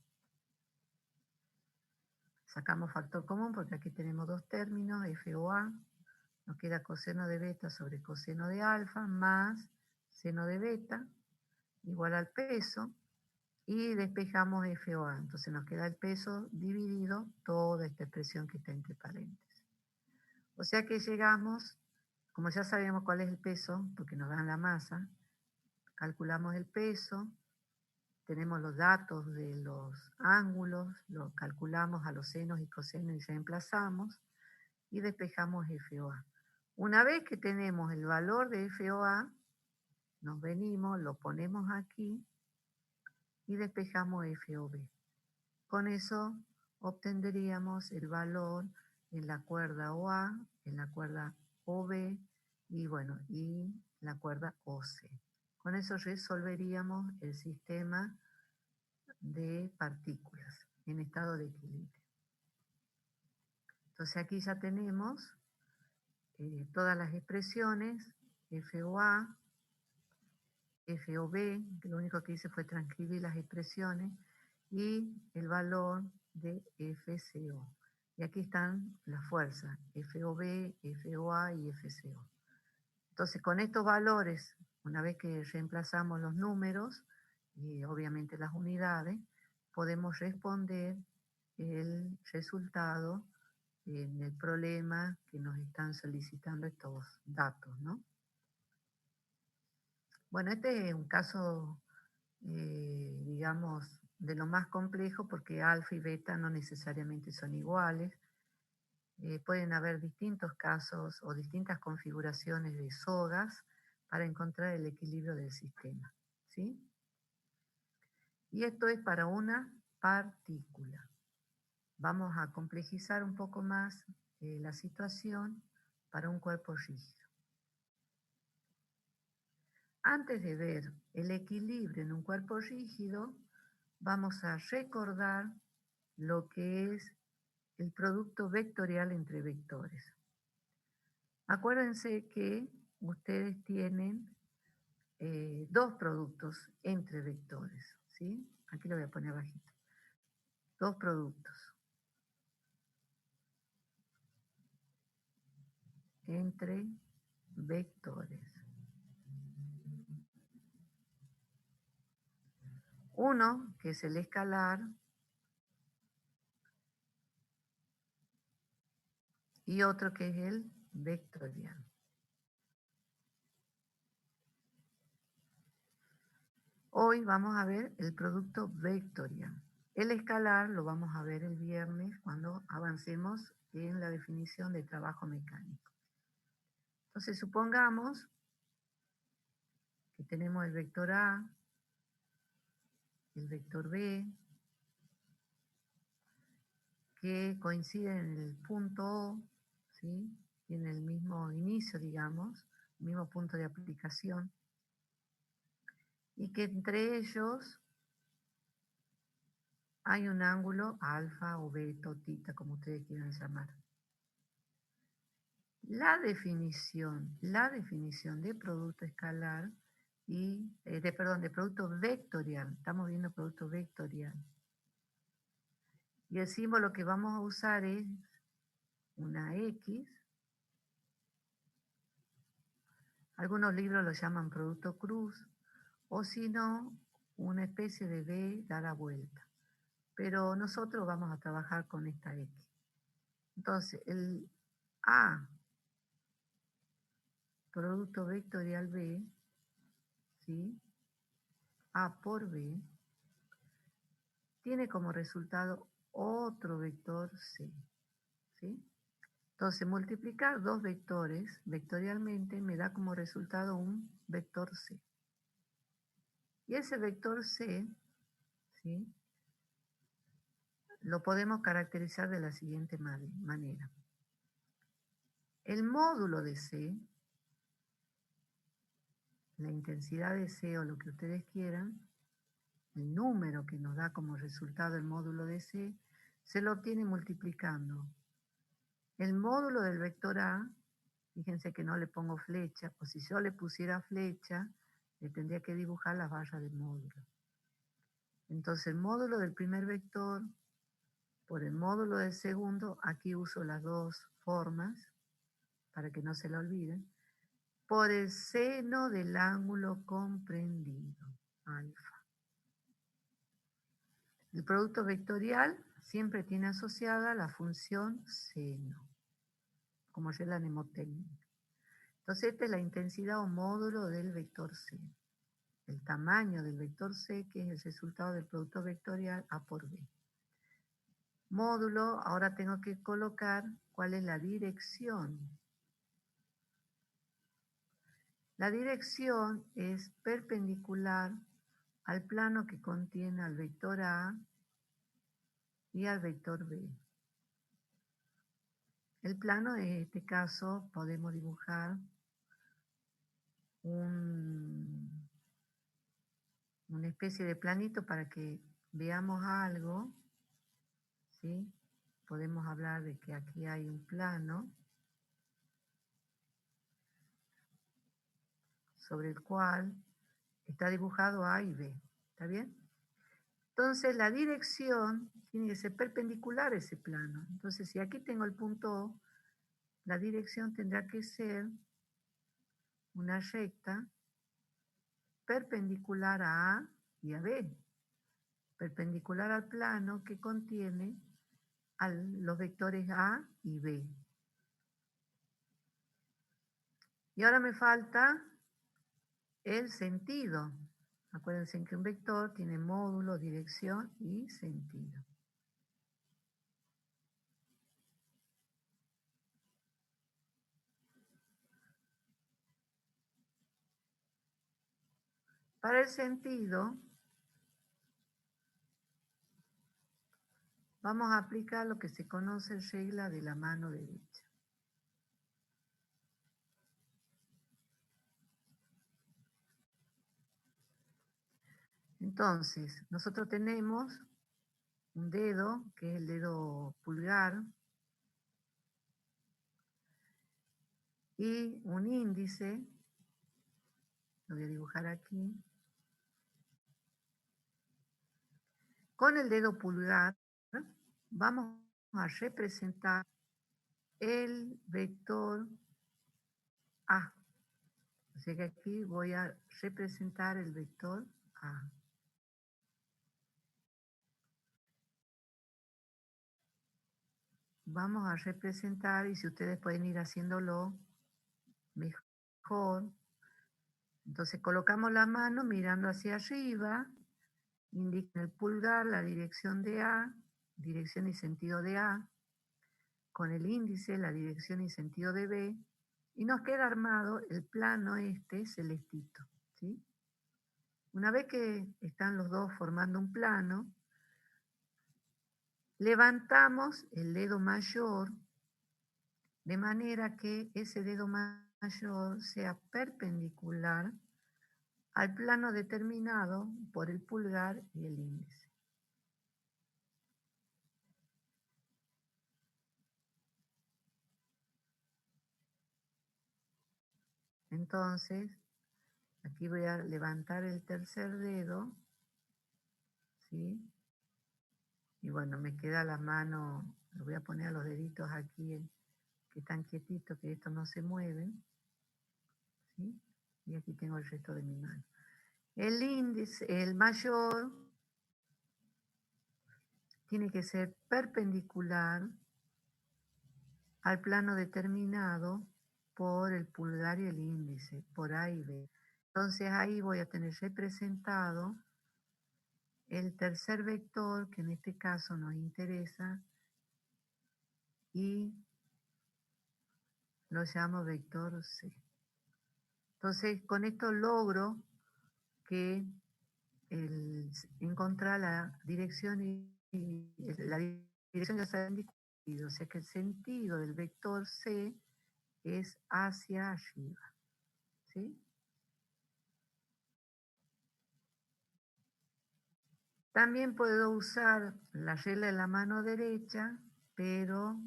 Sacamos factor común porque aquí tenemos dos términos, FOA, nos queda coseno de beta sobre coseno de alfa más seno de beta igual al peso, y despejamos FOA. Entonces nos queda el peso dividido toda esta expresión que está entre paréntesis. O sea que llegamos, como ya sabemos cuál es el peso, porque nos dan la masa, calculamos el peso, tenemos los datos de los ángulos, lo calculamos a los senos y cosenos y reemplazamos y despejamos FOA. Una vez que tenemos el valor de FOA, nos venimos, lo ponemos aquí y despejamos FOB. Con eso obtendríamos el valor en la cuerda OA, en la cuerda OB y bueno, y la cuerda OC. Con eso resolveríamos el sistema de partículas en estado de equilibrio. Entonces aquí ya tenemos todas las expresiones, FOA, FOB, que lo único que hice fue transcribir las expresiones, y el valor de FCO. Y aquí están las fuerzas, FOB, FOA y FCO. Entonces con estos valores, una vez que reemplazamos los números y obviamente las unidades, podemos responder el resultado en el problema que nos están solicitando estos datos, ¿no? Bueno, este es un caso, digamos, de lo más complejo porque alfa y beta no necesariamente son iguales. Pueden haber distintos casos o distintas configuraciones de sogas para encontrar el equilibrio del sistema, ¿sí? Y esto es para una partícula. Vamos a complejizar un poco más la situación para un cuerpo rígido. Antes de ver el equilibrio en un cuerpo rígido, vamos a recordar lo que es el producto vectorial entre vectores. Acuérdense que ustedes tienen dos productos entre vectores, ¿sí? Aquí lo voy a poner bajito. Dos productos entre vectores. Uno, que es el escalar, y otro que es el vectorial. Hoy vamos a ver el producto vectorial. El escalar lo vamos a ver el viernes cuando avancemos en la definición de trabajo mecánico. Entonces supongamos que tenemos el vector A, el vector B, que coinciden en el punto O, ¿sí? Y en el mismo inicio, digamos, el mismo punto de aplicación, y que entre ellos hay un ángulo alfa o beta o tita, como ustedes quieran llamar. La definición de producto escalar y, de producto vectorial, estamos viendo producto vectorial. Y el símbolo que vamos a usar es una X. Algunos libros lo llaman producto cruz, o si no, una especie de B dada vuelta. Pero nosotros vamos a trabajar con esta X. Entonces, el A, producto vectorial B, ¿sí? A por B, tiene como resultado otro vector C, ¿sí? Entonces, multiplicar dos vectores vectorialmente me da como resultado un vector C. Y ese vector C, ¿sí?, lo podemos caracterizar de la siguiente manera. El módulo de C, la intensidad de C o lo que ustedes quieran, el número que nos da como resultado el módulo de C, se lo obtiene multiplicando el módulo del vector A. Fíjense que no le pongo flecha, o si yo le pusiera flecha, le tendría que dibujar las barras del módulo. Entonces el módulo del primer vector por el módulo del segundo, aquí uso las dos formas para que no se la olviden, por el seno del ángulo comprendido, alfa. El producto vectorial siempre tiene asociada la función seno, como ya la mnemotécnica. Entonces esta es la intensidad o módulo del vector C. El tamaño del vector C, que es el resultado del producto vectorial A por B. Módulo, ahora tengo que colocar cuál es la dirección. La dirección es perpendicular al plano que contiene al vector A y al vector B. El plano, en este caso, podemos dibujar una especie de planito para que veamos algo, ¿sí? Podemos hablar de que aquí hay un plano sobre el cual está dibujado A y B, ¿está bien? Entonces la dirección tiene que ser perpendicular a ese plano. Entonces si aquí tengo el punto O, la dirección tendrá que ser una recta perpendicular a A y a B, perpendicular al plano que contiene los vectores A y B. Y ahora me falta el sentido. Acuérdense que un vector tiene módulo, dirección y sentido. Para el sentido, vamos a aplicar lo que se conoce regla de la mano derecha. Entonces, nosotros tenemos un dedo, que es el dedo pulgar, y un índice, lo voy a dibujar aquí. Con el dedo pulgar vamos a representar el vector A. O sea que aquí voy a representar el vector A. Vamos a representar, y si ustedes pueden ir haciéndolo mejor. Entonces colocamos la mano mirando hacia arriba, indica el pulgar la dirección de A, dirección y sentido de A, con el índice la dirección y sentido de B, y nos queda armado el plano este celestito, ¿sí? Una vez que están los dos formando un plano, levantamos el dedo mayor de manera que ese dedo mayor sea perpendicular al plano determinado por el pulgar y el índice. Entonces, aquí voy a levantar el tercer dedo, ¿sí? Y bueno, me queda la mano, lo voy a poner a los deditos aquí, que están quietitos, que estos no se mueven, ¿sí? Y aquí tengo el resto de mi mano. El índice, el mayor, tiene que ser perpendicular al plano determinado por el pulgar y el índice, por A y B. Entonces ahí voy a tener representado el tercer vector, que en este caso nos interesa, y lo llamo vector C. Entonces con esto logro que encontrar la dirección y la dirección ya se ha indicado, o sea que el sentido del vector C es hacia arriba, ¿sí? También puedo usar la regla de la mano derecha, pero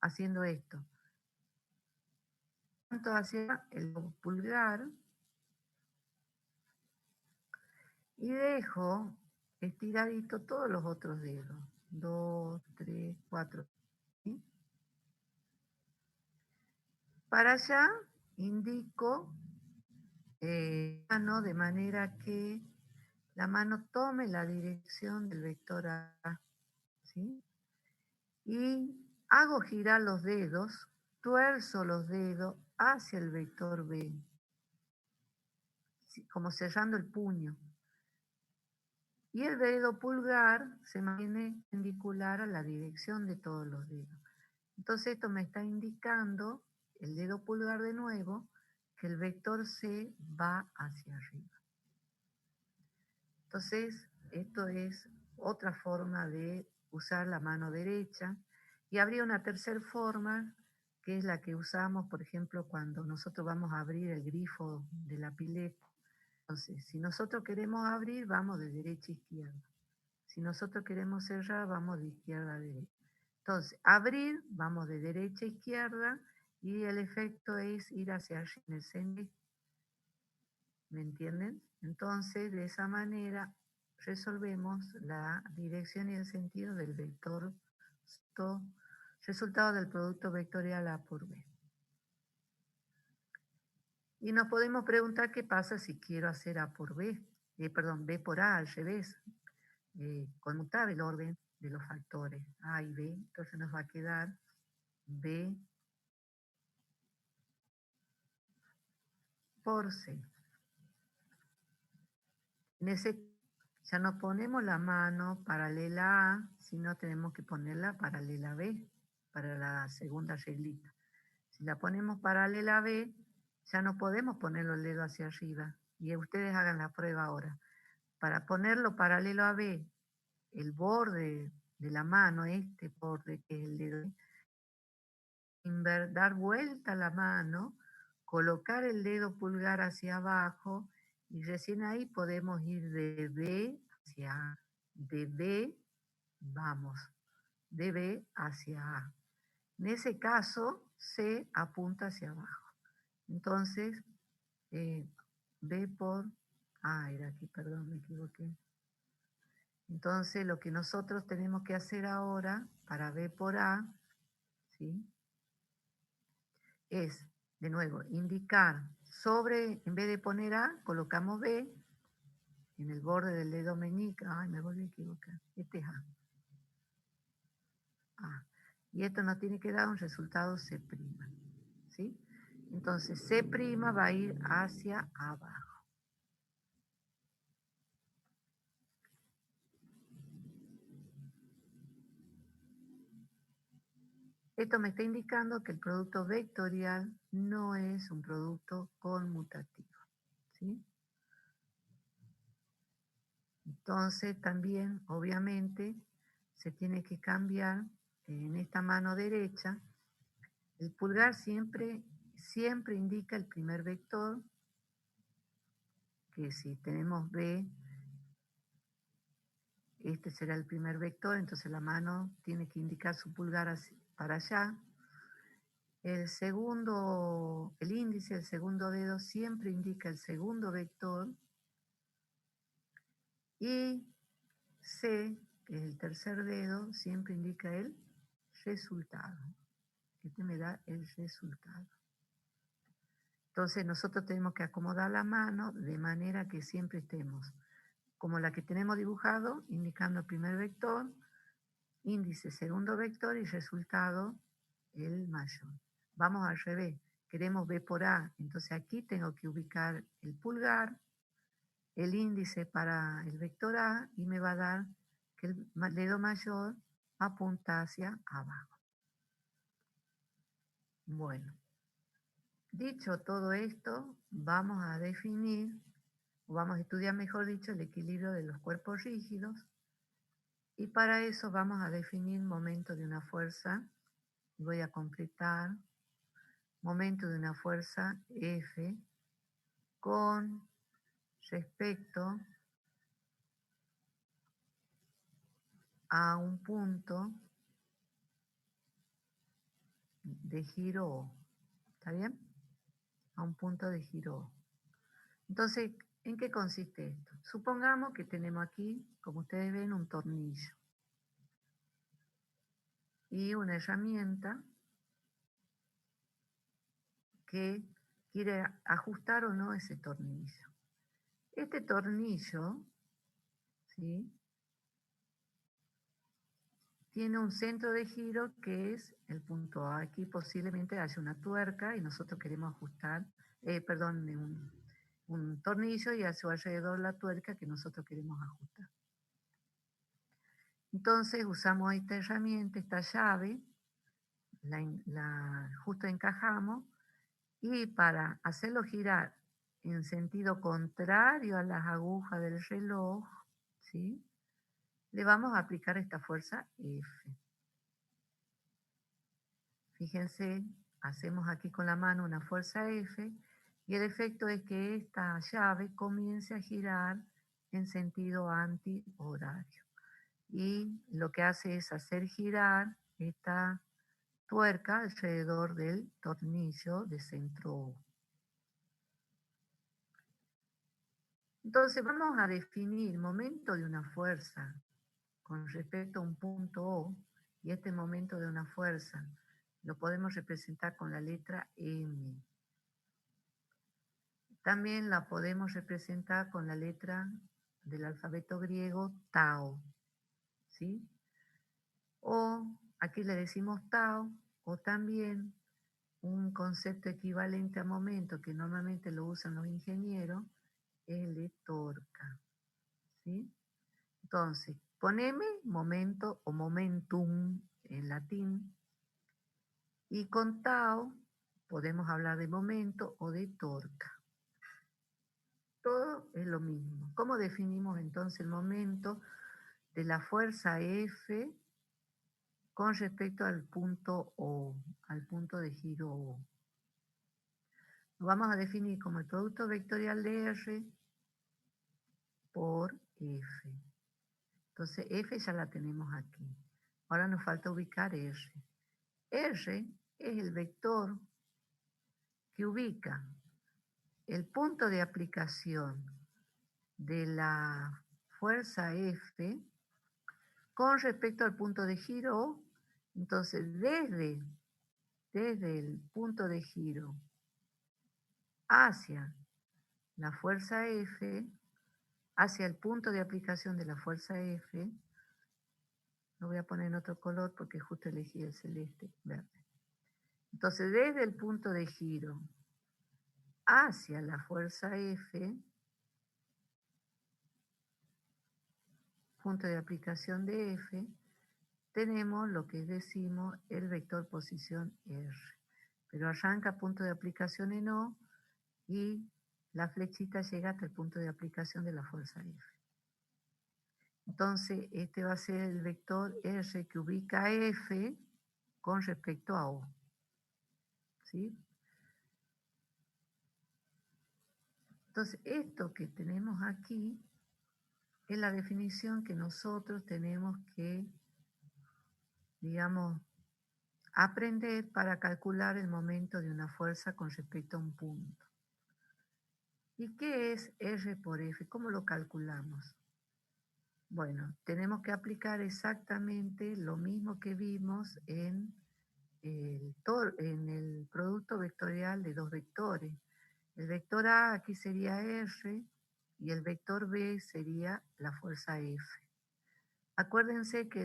haciendo esto. Tanto hacia el pulgar y dejo estiradito todos los otros dedos. 2, 3, 4. ¿Sí? Para allá indico mano de manera que la mano tome la dirección del vector A. ¿Sí? Y hago girar los dedos, tuerzo los dedos hacia el vector B, como cerrando el puño. Y el dedo pulgar se mantiene perpendicular a la dirección de todos los dedos. Entonces esto me está indicando, el dedo pulgar de nuevo, que el vector C va hacia arriba. Entonces, esto es otra forma de usar la mano derecha. Y habría una tercera forma, que es la que usamos, por ejemplo, cuando nosotros vamos a abrir el grifo de la pileta. Entonces, si nosotros queremos abrir, vamos de derecha a izquierda. Si nosotros queremos cerrar, vamos de izquierda a derecha. Entonces, abrir, vamos de derecha a izquierda, y el efecto es ir hacia allí en el centro. ¿Me entienden? Entonces, de esa manera resolvemos la dirección y el sentido del vector resultado del producto vectorial A por B. Y nos podemos preguntar qué pasa si quiero hacer A por B, B por A al revés, conmutar el orden de los factores A y B. Entonces nos va a quedar B por C. En ese ya no ponemos la mano paralela A, sino tenemos que ponerla paralela a B, para la segunda reglita. Si la ponemos paralela a B, ya no podemos ponerlo el dedo hacia arriba. Y ustedes hagan la prueba ahora. Para ponerlo paralelo a B, el borde de la mano, este borde que es el dedo, dar vuelta la mano, colocar el dedo pulgar hacia abajo y recién ahí podemos ir de B hacia A. De B, vamos, de B hacia A. En ese caso, C apunta hacia abajo. Entonces, B por A era aquí, perdón, me equivoqué. Entonces, lo que nosotros tenemos que hacer ahora para B por A, ¿sí? Es, de nuevo, indicar sobre, en vez de poner A, colocamos B en el borde del dedo meñique. Ay, me volví a equivocar. Este es A. A. Y esto nos tiene que dar un resultado C'. ¿Sí? Entonces, C' va a ir hacia abajo. Esto me está indicando que el producto vectorial no es un producto conmutativo. ¿Sí? Entonces también, obviamente, se tiene que cambiar en esta mano derecha. El pulgar siempre indica el primer vector, que si tenemos B, este será el primer vector, entonces la mano tiene que indicar su pulgar para allá. El índice, el segundo dedo, siempre indica el segundo vector. Y C, que es el tercer dedo, siempre indica el resultado. Este me da el resultado. Entonces nosotros tenemos que acomodar la mano de manera que siempre estemos como la que tenemos dibujado, indicando el primer vector, índice segundo vector y resultado el mayor. Vamos al revés, queremos B por A, entonces aquí tengo que ubicar el pulgar, el índice para el vector A y me va a dar que el dedo mayor apunta hacia abajo. Bueno, dicho todo esto, vamos a definir o vamos a estudiar, mejor dicho, el equilibrio de los cuerpos rígidos. Y para eso vamos a definir momento de una fuerza. Voy a completar momento de una fuerza F con respecto a un punto de giro O. ¿Está bien? A un punto de giro O. Entonces, ¿en qué consiste esto? Supongamos que tenemos aquí, como ustedes ven, un tornillo y una herramienta que quiere ajustar o no ese tornillo. Este tornillo, ¿sí?, tiene un centro de giro que es el punto A. Aquí posiblemente haya una tuerca y nosotros queremos ajustar, un tornillo y a su alrededor la tuerca que nosotros queremos ajustar. Entonces usamos esta herramienta, esta llave, justo encajamos, y para hacerlo girar en sentido contrario a las agujas del reloj, ¿sí?, le vamos a aplicar esta fuerza F. Fíjense, hacemos aquí con la mano una fuerza F y el efecto es que esta llave comience a girar en sentido antihorario. Y lo que hace es hacer girar esta tuerca alrededor del tornillo de centro O. Entonces vamos a definir momento de una fuerza con respecto a un punto O, y este momento de una fuerza lo podemos representar con la letra M. También la podemos representar con la letra del alfabeto griego tau, ¿sí? O aquí le decimos tau, o también un concepto equivalente a momento que normalmente lo usan los ingenieros, es el de torca, ¿sí? Entonces, poneme momento o momentum en latín, y con tau podemos hablar de momento o de torca. Todo es lo mismo. ¿Cómo definimos entonces el momento de la fuerza F con respecto al punto O, al punto de giro O? Lo vamos a definir como el producto vectorial de R por F. Entonces F ya la tenemos aquí. Ahora nos falta ubicar R. R es el vector que ubica el punto de aplicación de la fuerza F con respecto al punto de giro O. Entonces, desde el punto de giro hacia la fuerza F, hacia el punto de aplicación de la fuerza F, lo voy a poner en otro color porque justo elegí el celeste, verde. Entonces, desde el punto de giro hacia la fuerza F, punto de aplicación de F, tenemos lo que decimos el vector posición R. Pero arranca punto de aplicación en O y la flechita llega hasta el punto de aplicación de la fuerza F. Entonces, este va a ser el vector R que ubica F con respecto a O. ¿Sí? Entonces, esto que tenemos aquí es la definición que nosotros tenemos que, digamos, aprender para calcular el momento de una fuerza con respecto a un punto. ¿Y qué es R por F? ¿Cómo lo calculamos? Bueno, tenemos que aplicar exactamente lo mismo que vimos en el producto vectorial de dos vectores. El vector A aquí sería R y el vector B sería la fuerza F. Acuérdense que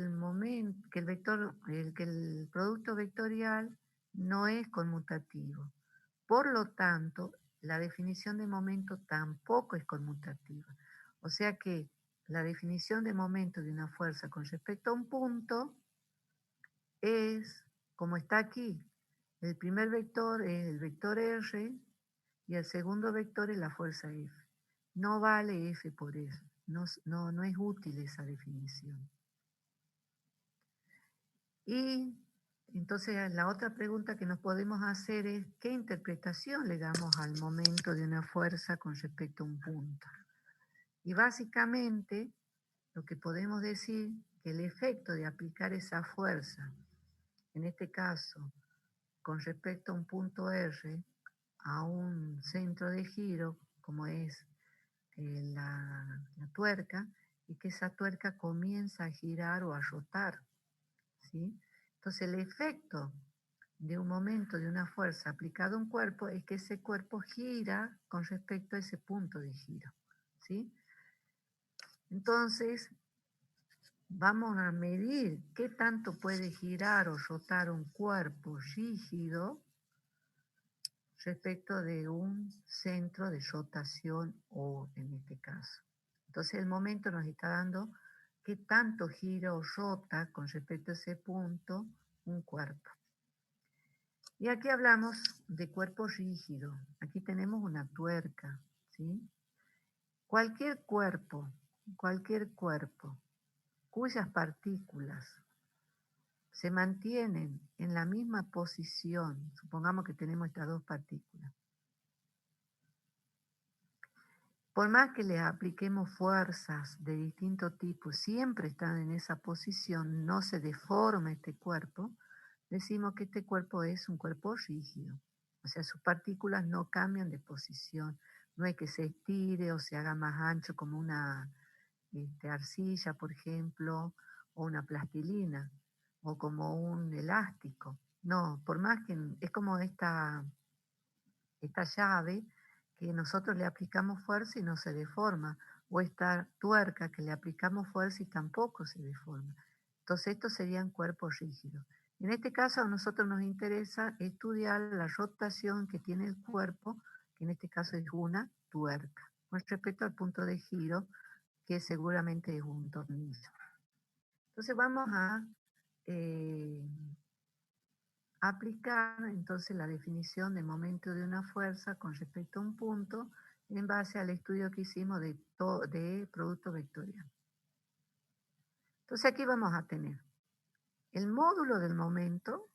que el producto vectorial no es conmutativo. Por lo tanto, la definición de momento tampoco es conmutativa. O sea que la definición de momento de una fuerza con respecto a un punto es, como está aquí, el primer vector es el vector R y el segundo vector es la fuerza F. no vale F por R. No es útil esa definición. Y entonces la otra pregunta que nos podemos hacer es, ¿qué interpretación le damos al momento de una fuerza con respecto a un punto? Y básicamente lo que podemos decir que el efecto de aplicar esa fuerza, en este caso, con respecto a un punto R, a un centro de giro, como es la tuerca, y que esa tuerca comienza a girar o a rotar, ¿sí? Entonces el efecto de un momento de una fuerza aplicada a un cuerpo es que ese cuerpo gira con respecto a ese punto de giro, ¿sí? Entonces vamos a medir qué tanto puede girar o rotar un cuerpo rígido respecto de un centro de rotación O en este caso. Entonces el momento nos está dando qué tanto gira o rota con respecto a ese punto un cuerpo. Y aquí hablamos de cuerpo rígido. Aquí tenemos una tuerca, ¿sí? Cualquier cuerpo cuyas partículas se mantienen en la misma posición, supongamos que tenemos estas dos partículas, por más que le apliquemos fuerzas de distinto tipo, siempre están en esa posición, no se deforma este cuerpo, decimos que este cuerpo es un cuerpo rígido. O sea, sus partículas no cambian de posición. No es que se estire o se haga más ancho como una arcilla, por ejemplo, o una plastilina, o como un elástico. No, por más que es como esta llave que nosotros le aplicamos fuerza y no se deforma, o esta tuerca que le aplicamos fuerza y tampoco se deforma. Entonces estos serían cuerpos rígidos. En este caso a nosotros nos interesa estudiar la rotación que tiene el cuerpo, que en este caso es una tuerca, con respecto al punto de giro, que seguramente es un tornillo. Entonces vamos a aplicar entonces la definición de momento de una fuerza con respecto a un punto en base al estudio que hicimos de producto vectorial. Entonces aquí vamos a tener el módulo del momento,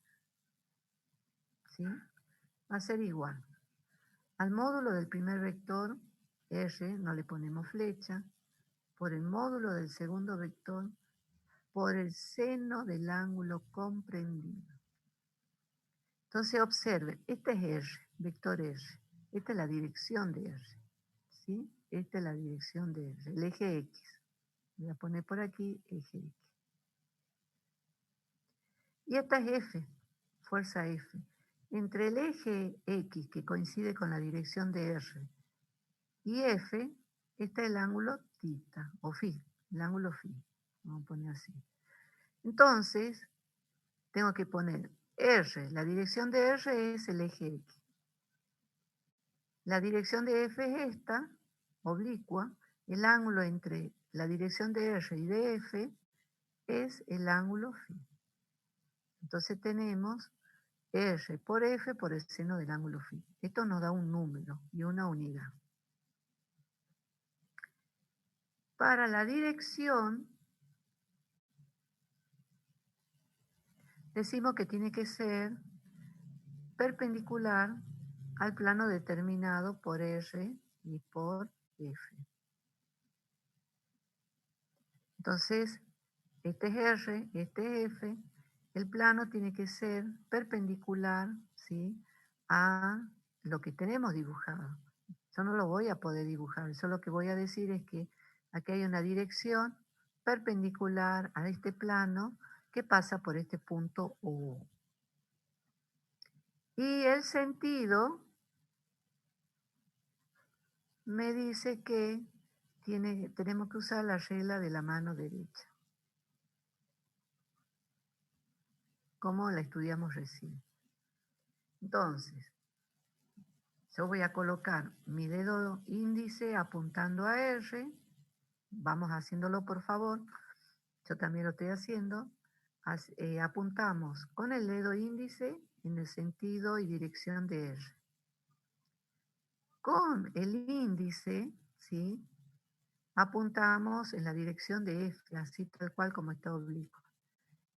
¿sí? Va a ser igual al módulo del primer vector, R, no le ponemos flecha, por el módulo del segundo vector, por el seno del ángulo comprendido. Entonces observen, este es R, vector R. Esta es la dirección de R. ¿Sí? Esta es la dirección de R, el eje X. Voy a poner por aquí eje X. Y esta es F, fuerza F. Entre el eje X, que coincide con la dirección de R, y F, está el ángulo θ, o φ, el ángulo φ. Vamos a poner así. Entonces, tengo que poner R, la dirección de R es el eje X. La dirección de F es esta, oblicua. El ángulo entre la dirección de R y de F es el ángulo φ. Entonces tenemos R por F por el seno del ángulo φ. Esto nos da un número y una unidad. Para la dirección, decimos que tiene que ser perpendicular al plano determinado por R y por F. Entonces, este es R, este es F, el plano tiene que ser perpendicular, ¿sí?, a lo que tenemos dibujado. Yo no lo voy a poder dibujar, yo lo que voy a decir es que aquí hay una dirección perpendicular a este plano que pasa por este punto O. Y el sentido me dice que tenemos que usar la regla de la mano derecha, como la estudiamos recién. Entonces, yo voy a colocar mi dedo índice apuntando a R. Vamos haciéndolo, por favor. Yo también lo estoy haciendo. Apuntamos con el dedo índice en el sentido y dirección de R. Con el índice, ¿sí? Apuntamos en la dirección de F, así tal cual como está oblicuo.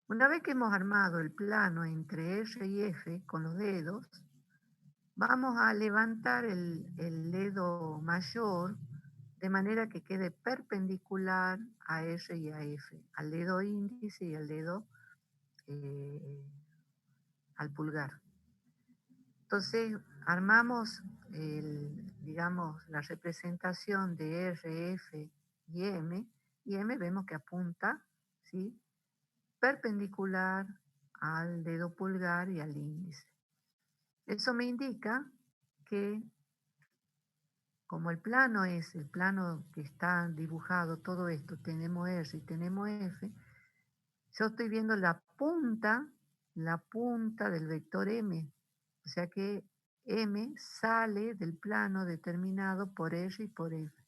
Una vez que hemos armado el plano entre R y F con los dedos, vamos a levantar el dedo mayor de manera que quede perpendicular a R y a F, al dedo índice y al dedo al pulgar. Entonces armamos digamos, la representación de R, F y M vemos que apunta, ¿sí?, perpendicular al dedo pulgar y al índice. Eso me indica que como el plano es el plano que está dibujado, todo esto, tenemos R y tenemos F, yo estoy viendo la punta del vector M. O sea que M sale del plano determinado por R y por F.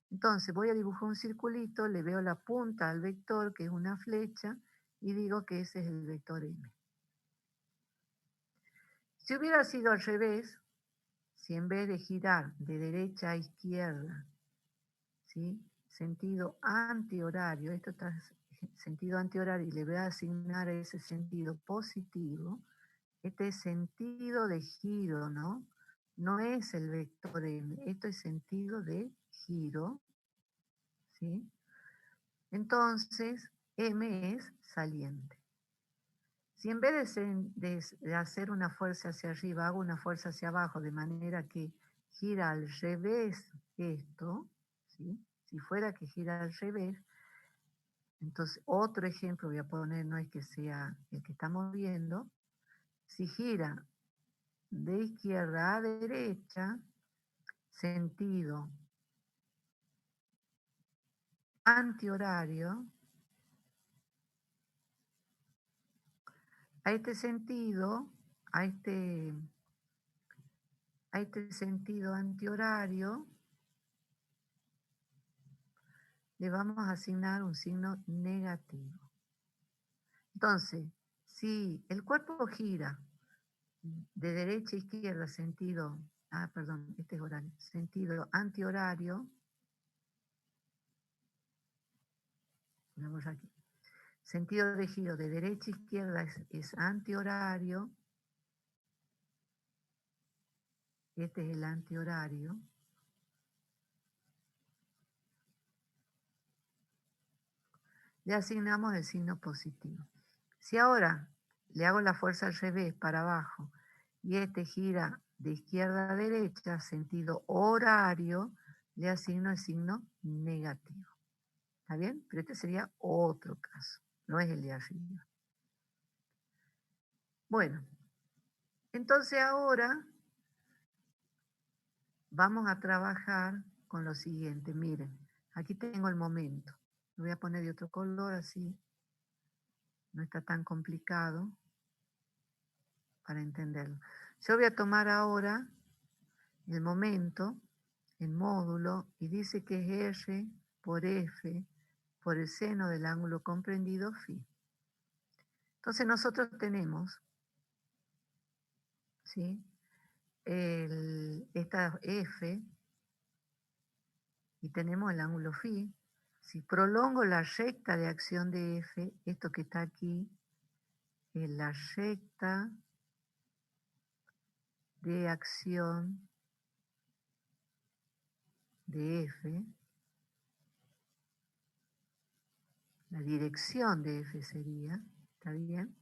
Entonces voy a dibujar un circulito, le veo la punta al vector, que es una flecha, y digo que ese es el vector M. Si hubiera sido al revés, si en vez de girar de derecha a izquierda, ¿sí?, sentido antihorario, esto está sentido antihorario y le voy a asignar ese sentido positivo, este sentido de giro, ¿no? No es el vector M, esto es sentido de giro, ¿sí? Entonces, M es saliente. Si en vez de hacer una fuerza hacia arriba, hago una fuerza hacia abajo, de manera que gira al revés esto, ¿sí?, si fuera que gira al revés, entonces otro ejemplo voy a poner, no es que sea el que estamos viendo, si gira de izquierda a derecha, sentido antihorario, a este sentido, a este, a este sentido antihorario, le vamos a asignar un signo negativo. Entonces, si el cuerpo gira de derecha a izquierda, sentido, este es horario, sentido antihorario, vamos aquí, sentido de giro de derecha a izquierda es antihorario, este es el antihorario, le asignamos el signo positivo. Si ahora le hago la fuerza al revés, para abajo, y este gira de izquierda a derecha, sentido horario, le asigno el signo negativo. ¿Está bien? Pero este sería otro caso, no es el de arriba. Bueno, entonces ahora vamos a trabajar con lo siguiente. Miren, aquí tengo el momento. Lo voy a poner de otro color, así no está tan complicado para entenderlo. Yo voy a tomar ahora el momento, el módulo, y dice que es R por F por el seno del ángulo comprendido φ. Entonces nosotros tenemos, ¿sí?, esta F y tenemos el ángulo φ. Si prolongo la recta de acción de F, esto que está aquí es la recta de acción de F, la dirección de F sería, ¿está bien?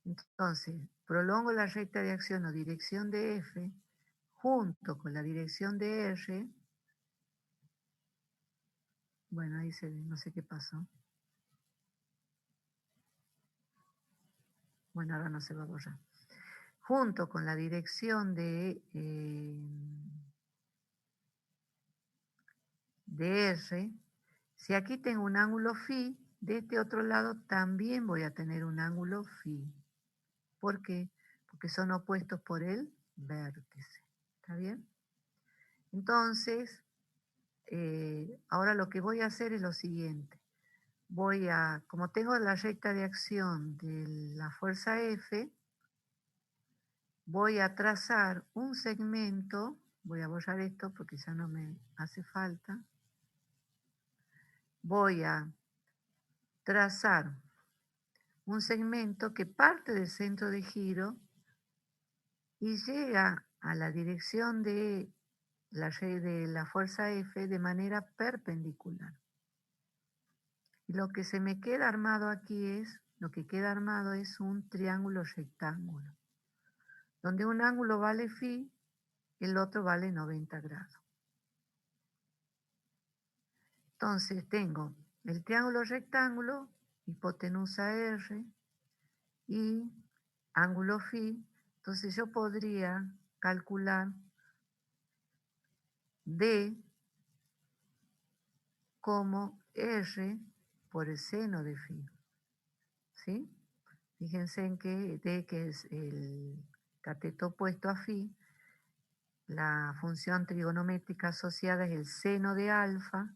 Entonces, prolongo la recta de acción o dirección de F junto con la dirección de R. Bueno, ahí se ve, no sé qué pasó. Bueno, ahora no se va a borrar. Junto con la dirección de R, si aquí tengo un ángulo φ, de este otro lado también voy a tener un ángulo φ. ¿Por qué? Porque son opuestos por el vértice. ¿Está bien? Entonces, ahora lo que voy a hacer es lo siguiente. Como tengo la recta de acción de la fuerza F, voy a trazar un segmento Voy a borrar esto porque ya no me hace falta. Voy a trazar un segmento que parte del centro de giro y llega a la dirección de de la fuerza F de manera perpendicular. Y lo que se me queda armado aquí lo que queda armado es un triángulo rectángulo, donde un ángulo vale phi, el otro vale 90 grados. Entonces tengo el triángulo rectángulo, hipotenusa R y ángulo phi. Entonces yo podría calcular D como R por el seno de phi. ¿Sí? Fíjense en que D, que es el cateto opuesto a phi, la función trigonométrica asociada es el seno de alfa,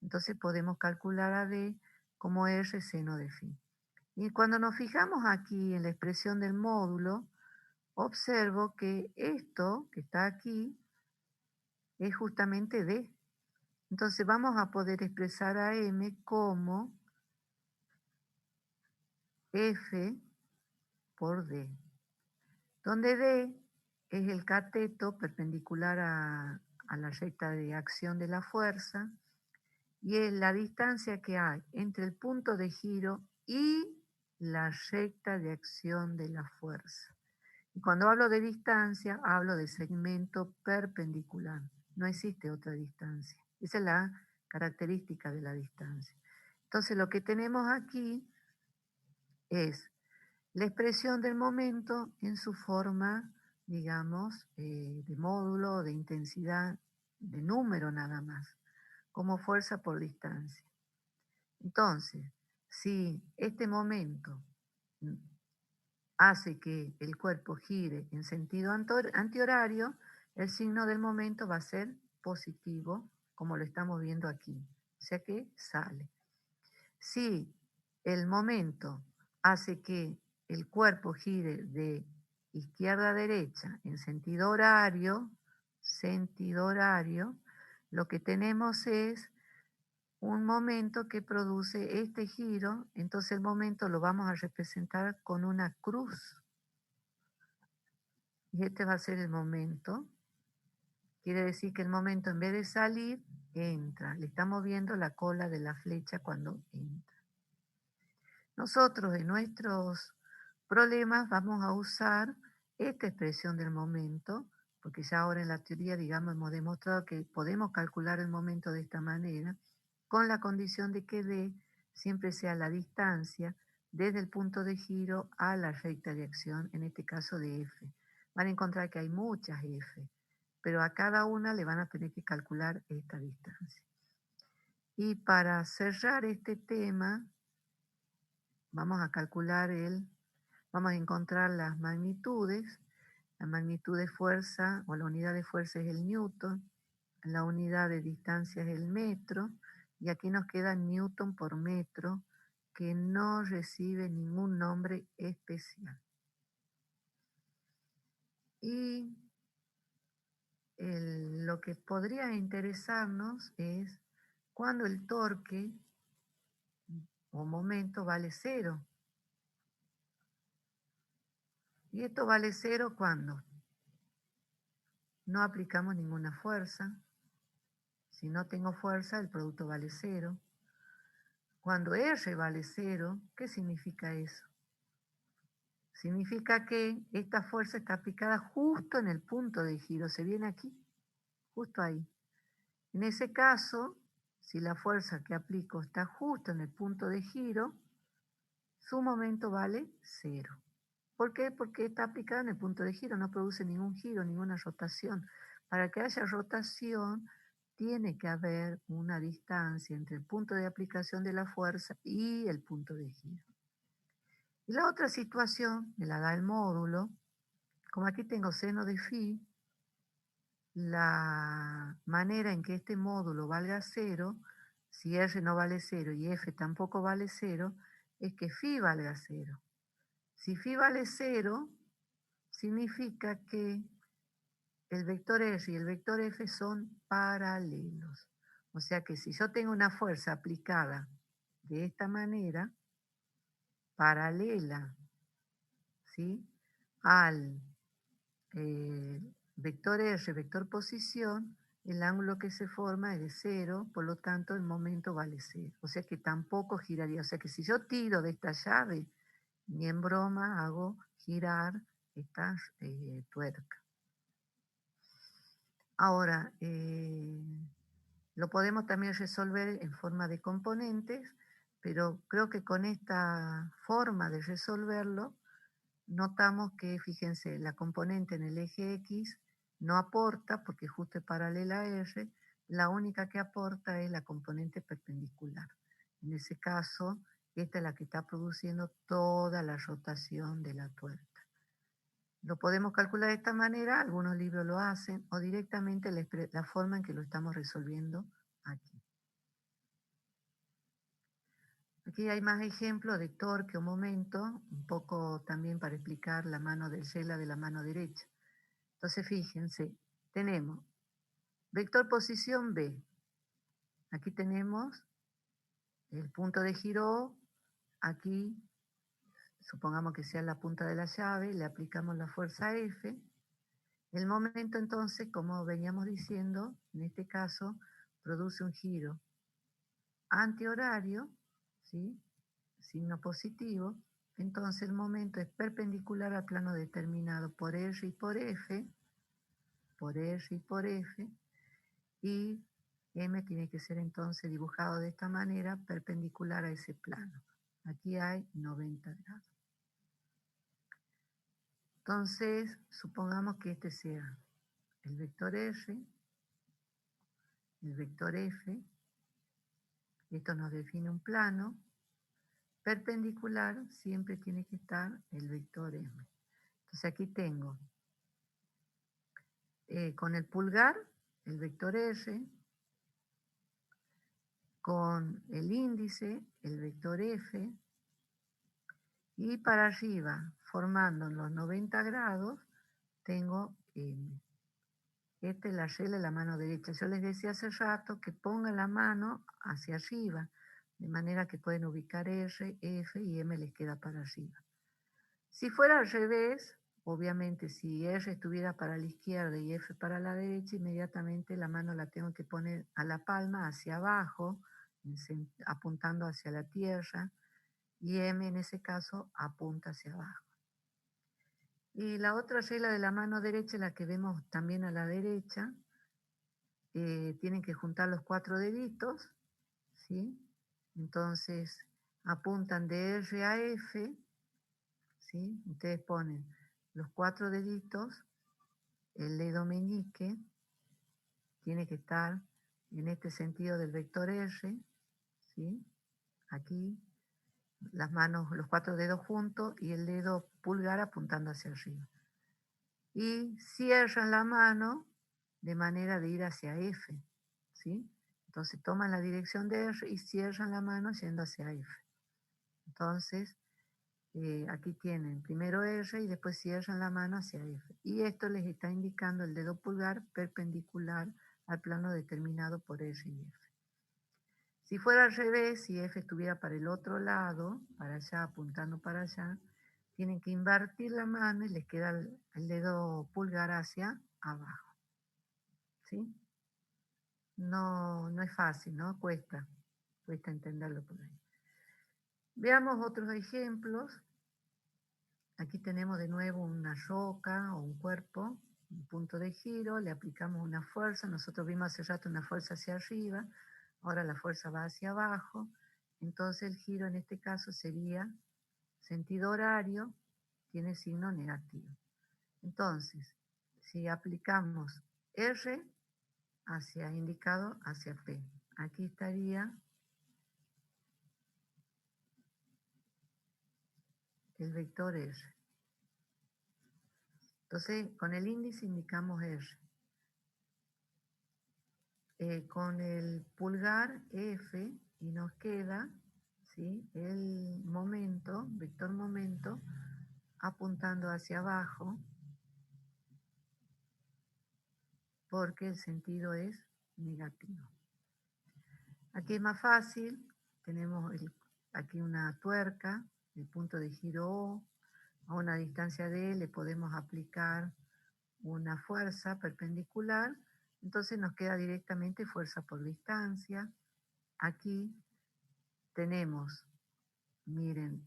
entonces podemos calcular a D como R seno de phi. Y cuando nos fijamos aquí en la expresión del módulo, observo que esto que está aquí es justamente D. Entonces vamos a poder expresar a M como F por D, donde D es el cateto perpendicular a la recta de acción de la fuerza y es la distancia que hay entre el punto de giro y la recta de acción de la fuerza. Y cuando hablo de distancia, hablo de segmento perpendicular. No existe otra distancia. Esa es la característica de la distancia. Entonces lo que tenemos aquí es la expresión del momento en su forma, digamos, de módulo, de intensidad, de número nada más, como fuerza por distancia. Entonces, si este momento hace que el cuerpo gire en sentido antihorario, el signo del momento va a ser positivo, como lo estamos viendo aquí. O sea que sale. Si el momento hace que el cuerpo gire de izquierda a derecha en sentido horario, lo que tenemos es un momento que produce este giro, entonces el momento lo vamos a representar con una cruz. Y este va a ser el momento. Quiere decir que el momento en vez de salir, entra. Le estamos viendo la cola de la flecha cuando entra. Nosotros en nuestros problemas vamos a usar esta expresión del momento, porque ya ahora en la teoría, digamos, hemos demostrado que podemos calcular el momento de esta manera, con la condición de que D siempre sea la distancia desde el punto de giro a la recta de acción, en este caso de F. Van a encontrar que hay muchas F, pero a cada una le van a tener que calcular esta distancia. Y para cerrar este tema, vamos a vamos a encontrar las magnitudes. La magnitud de fuerza o la unidad de fuerza es el newton, la unidad de distancia es el metro, y aquí nos queda newton por metro, que no recibe ningún nombre especial. Y lo que podría interesarnos es cuando el torque o momento vale cero. Y esto vale cero cuando no aplicamos ninguna fuerza. Si no tengo fuerza, el producto vale cero. Cuando R vale cero, ¿qué significa eso? Significa que esta fuerza está aplicada justo en el punto de giro. Se viene aquí, justo ahí. En ese caso, si la fuerza que aplico está justo en el punto de giro, su momento vale cero. ¿Por qué? Porque está aplicada en el punto de giro, no produce ningún giro, ninguna rotación. Para que haya rotación, tiene que haber una distancia entre el punto de aplicación de la fuerza y el punto de giro. Y la otra situación me la da el módulo. Como aquí tengo seno de phi, la manera en que este módulo valga cero, si R no vale cero y F tampoco vale cero, es que phi valga cero. Si phi vale cero, significa que el vector R y el vector F son paralelos. O sea que si yo tengo una fuerza aplicada de esta manera, paralela, ¿sí?, al vector R, vector posición, el ángulo que se forma es de 0, por lo tanto el momento vale 0. O sea que tampoco giraría. O sea que si yo tiro de esta llave, ni en broma hago girar esta tuerca. Ahora, lo podemos también resolver en forma de componentes, pero creo que con esta forma de resolverlo, notamos que, fíjense, la componente en el eje X no aporta porque justo es paralela a R, la única que aporta es la componente perpendicular. En ese caso, esta es la que está produciendo toda la rotación de la tuerca. Lo podemos calcular de esta manera, algunos libros lo hacen, o directamente la forma en que lo estamos resolviendo aquí. Aquí hay más ejemplos de torque o momento, un poco también para explicar la mano del Sheila de la mano derecha. Entonces fíjense, tenemos vector posición B. Aquí tenemos el punto de giro O, aquí supongamos que sea la punta de la llave, le aplicamos la fuerza F. El momento entonces, como veníamos diciendo, en este caso, produce un giro antihorario, ¿sí?, signo positivo, entonces el momento es perpendicular al plano determinado por R y por F, y M tiene que ser entonces dibujado de esta manera, perpendicular a ese plano. Aquí hay 90 grados. Entonces, supongamos que este sea el vector R, el vector F, esto nos define un plano, perpendicular siempre tiene que estar el vector M. Entonces aquí tengo con el pulgar el vector R, con el índice el vector F, y para arriba, formando los 90 grados, tengo M. Esta es la regla de la mano derecha. Yo les decía hace rato que pongan la mano hacia arriba, de manera que pueden ubicar R, F y M les queda para arriba. Si fuera al revés, obviamente si R estuviera para la izquierda y F para la derecha, inmediatamente la mano la tengo que poner a la palma hacia abajo, apuntando hacia la tierra, y M en ese caso apunta hacia abajo. Y la otra regla de la mano derecha, la que vemos también a la derecha, tienen que juntar los 4 deditos, ¿sí? Entonces apuntan de R a F, ¿sí? Ustedes ponen los 4 deditos, el dedo meñique tiene que estar en este sentido del vector R, ¿sí?, aquí, las manos, los 4 dedos juntos y el dedo pulgar apuntando hacia arriba. Y cierran la mano de manera de ir hacia F, ¿sí? Entonces toman la dirección de R y cierran la mano yendo hacia F. Entonces, aquí tienen primero R y después cierran la mano hacia F. Y esto les está indicando el dedo pulgar perpendicular al plano determinado por R y F. Si fuera al revés, si F estuviera para el otro lado, para allá, apuntando para allá, tienen que invertir la mano y les queda el dedo pulgar hacia abajo. ¿Sí? No es fácil, ¿no? Cuesta entenderlo por ahí. Veamos otros ejemplos. Aquí tenemos de nuevo una roca o un cuerpo, un punto de giro, le aplicamos una fuerza, nosotros vimos hace rato una fuerza hacia arriba, ahora la fuerza va hacia abajo, entonces el giro en este caso sería sentido horario, tiene signo negativo. Entonces, si aplicamos R hacia indicado hacia P, aquí estaría el vector R. Entonces, con el índice indicamos R. Con el pulgar F y nos queda, ¿sí?, el momento, vector momento, apuntando hacia abajo, porque el sentido es negativo. Aquí es más fácil, tenemos aquí una tuerca, el punto de giro O, a una distancia D le podemos aplicar una fuerza perpendicular, entonces nos queda directamente fuerza por distancia. Aquí tenemos, miren,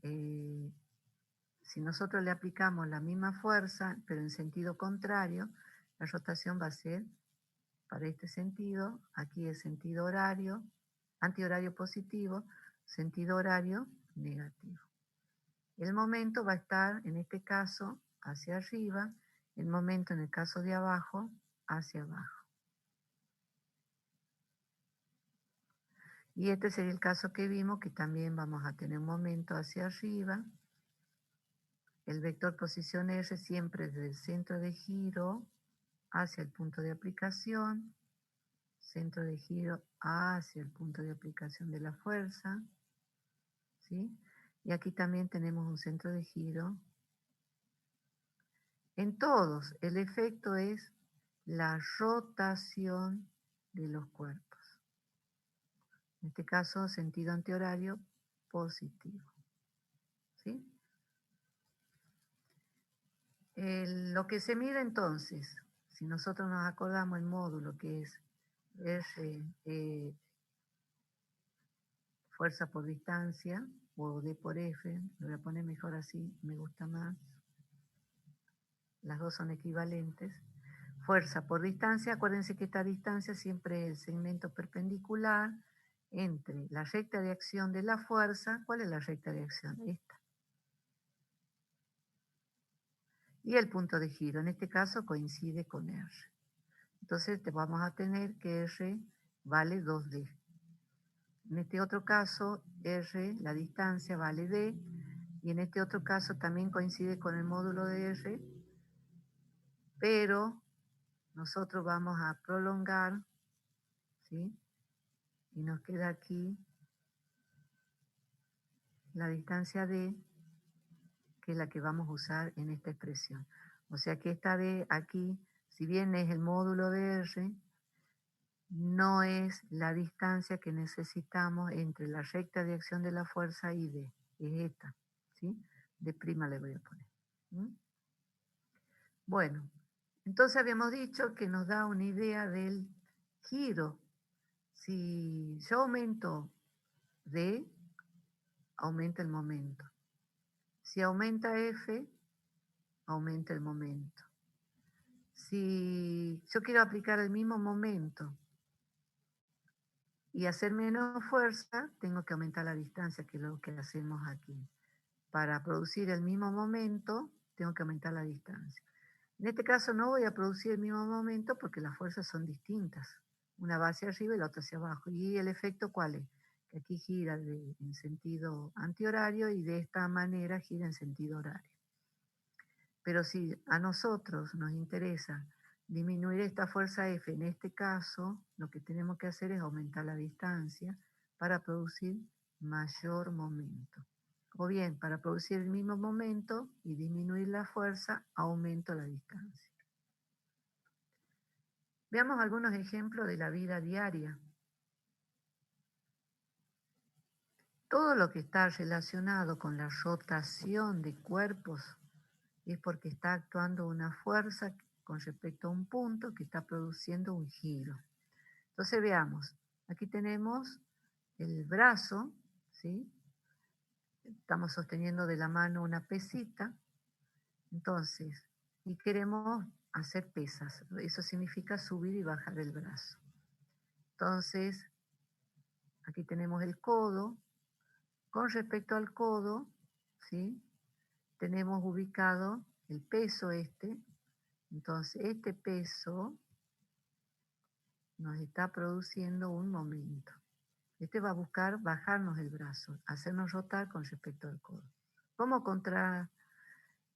si nosotros le aplicamos la misma fuerza, pero en sentido contrario, la rotación va a ser para este sentido, aquí es sentido horario, antihorario positivo, sentido horario negativo. El momento va a estar, en este caso, hacia arriba, el momento en el caso de abajo, hacia abajo. Y este sería el caso que vimos, que también vamos a tener un momento hacia arriba. El vector posición R siempre desde el centro de giro hacia el punto de aplicación, centro de giro hacia el punto de aplicación de la fuerza, ¿sí? Y aquí también tenemos un centro de giro. En todos, el efecto es la rotación de los cuerpos. En este caso, sentido antihorario positivo. ¿Sí? Lo que se mide entonces, si nosotros nos acordamos el módulo que es R, fuerza por distancia, o D por F, lo voy a poner mejor así, me gusta más. Las dos son equivalentes. Fuerza por distancia, acuérdense que esta distancia siempre es el segmento perpendicular entre la recta de acción de la fuerza. ¿Cuál es la recta de acción? Esta. Y el punto de giro, en este caso coincide con R. Entonces vamos a tener que R vale 2D. En este otro caso, R, la distancia, vale D. Y en este otro caso también coincide con el módulo de R, pero nosotros vamos a prolongar, ¿sí? Y nos queda aquí la distancia D, que es la que vamos a usar en esta expresión. O sea que esta D aquí, si bien es el módulo de R, no es la distancia que necesitamos entre la recta de acción de la fuerza y D. Es esta, ¿sí? De prima le voy a poner. ¿Mm? Bueno, entonces habíamos dicho que nos da una idea del giro. Si yo aumento D, aumenta el momento. Si aumenta F, aumenta el momento. Si yo quiero aplicar el mismo momento y hacer menos fuerza, tengo que aumentar la distancia, que es lo que hacemos aquí. Para producir el mismo momento, tengo que aumentar la distancia. En este caso no voy a producir el mismo momento porque las fuerzas son distintas. Una va hacia arriba y la otra hacia abajo. ¿Y el efecto cuál es? Que aquí gira en sentido antihorario y de esta manera gira en sentido horario. Pero si a nosotros nos interesa disminuir esta fuerza F, en este caso, lo que tenemos que hacer es aumentar la distancia para producir mayor momento. O bien, para producir el mismo momento y disminuir la fuerza, aumento la distancia. Veamos algunos ejemplos de la vida diaria. Todo lo que está relacionado con la rotación de cuerpos es porque está actuando una fuerza con respecto a un punto que está produciendo un giro. Entonces veamos, aquí tenemos el brazo, ¿sí? Estamos sosteniendo de la mano una pesita, entonces, y queremos hacer pesas, eso significa subir y bajar el brazo. Entonces, aquí tenemos el codo, con respecto al codo, ¿sí? Tenemos ubicado el peso este, entonces este peso nos está produciendo un momento. Este va a buscar bajarnos el brazo, hacernos rotar con respecto al codo. ¿Cómo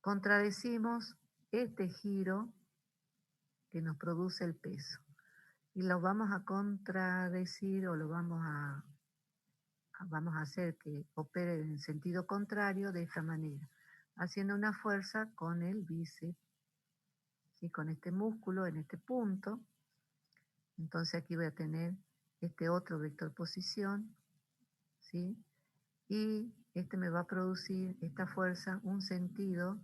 contradecimos este giro que nos produce el peso? Y lo vamos a contradecir o lo vamos a hacer que opere en sentido contrario de esta manera, haciendo una fuerza con el bíceps, ¿sí? Con este músculo en este punto, Entonces aquí voy a tener este otro vector posición, ¿sí? Y este me va a producir, esta fuerza, un sentido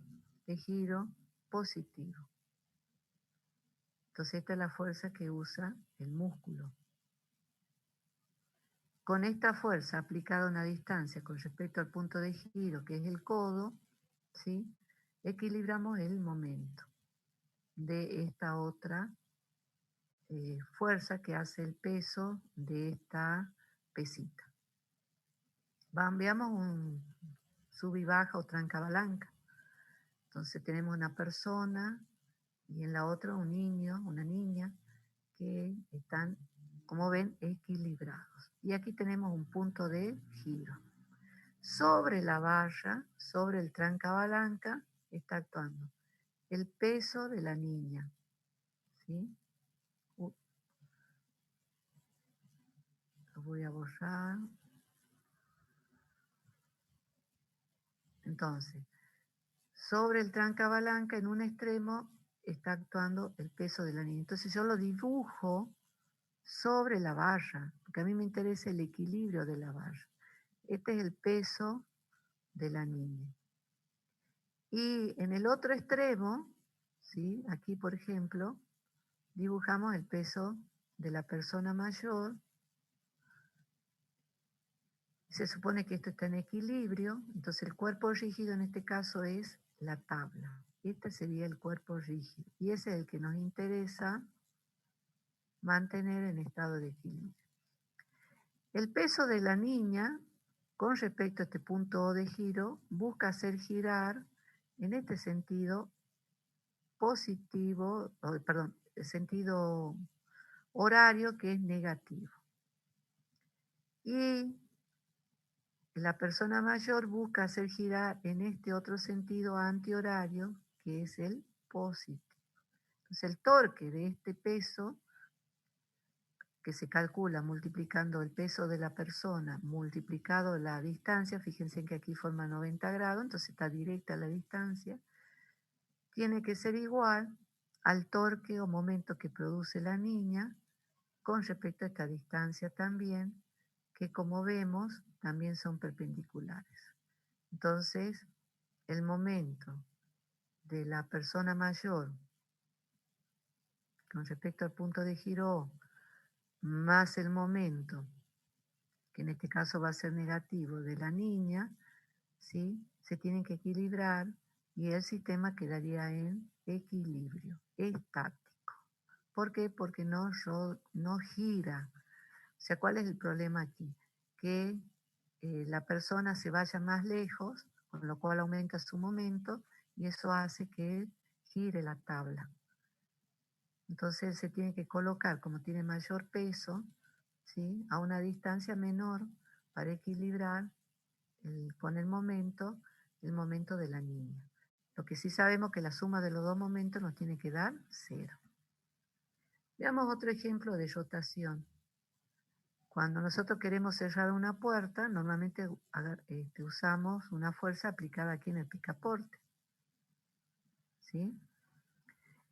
de giro positivo. Entonces esta es la fuerza que usa el músculo. Con esta fuerza aplicada a una distancia con respecto al punto de giro, que es el codo, ¿sí? Equilibramos el momento de esta otra fuerza que hace el peso de esta pesita. Veamos un sub y baja o trancabalanca. Entonces tenemos una persona y en la otra un niño, una niña, que están, como ven, equilibrados. Y aquí tenemos un punto de giro. Sobre la valla, sobre el trancabalanca, está actuando el peso de la niña. ¿Sí? Lo voy a borrar. Entonces, sobre el trancabalanca, en un extremo, está actuando el peso de la niña. Entonces yo lo dibujo sobre la valla, porque a mí me interesa el equilibrio de la valla. Este es el peso de la niña. Y en el otro extremo, ¿sí? Aquí por ejemplo, dibujamos el peso de la persona mayor. Se supone que esto está en equilibrio, entonces el cuerpo rígido en este caso es la tabla. Este sería el cuerpo rígido y ese es el que nos interesa mantener en estado de equilibrio. El peso de la niña con respecto a este punto O de giro busca hacer girar en este sentido positivo, perdón, el sentido horario que es negativo. Y la persona mayor busca hacer girar en este otro sentido antihorario que es el positivo. Entonces el torque de este peso, que se calcula multiplicando el peso de la persona multiplicado la distancia, fíjense que aquí forma 90 grados, entonces está directa la distancia, tiene que ser igual al torque o momento que produce la niña con respecto a esta distancia también, que como vemos también son perpendiculares. Entonces, el momento de la persona mayor con respecto al punto de giro O, más el momento, que en este caso va a ser negativo, de la niña, ¿sí? Se tienen que equilibrar y el sistema quedaría en equilibrio estático. ¿Por qué? Porque no gira. O sea, ¿cuál es el problema aquí? Que la persona se vaya más lejos, con lo cual aumenta su momento y eso hace que gire la tabla. Entonces se tiene que colocar, como tiene mayor peso, ¿sí? A una distancia menor para equilibrar con el momento de la niña. Lo que sí sabemos que la suma de los dos momentos nos tiene que dar 0. Veamos otro ejemplo de rotación. Cuando nosotros queremos cerrar una puerta, normalmente usamos una fuerza aplicada aquí en el picaporte. ¿Sí?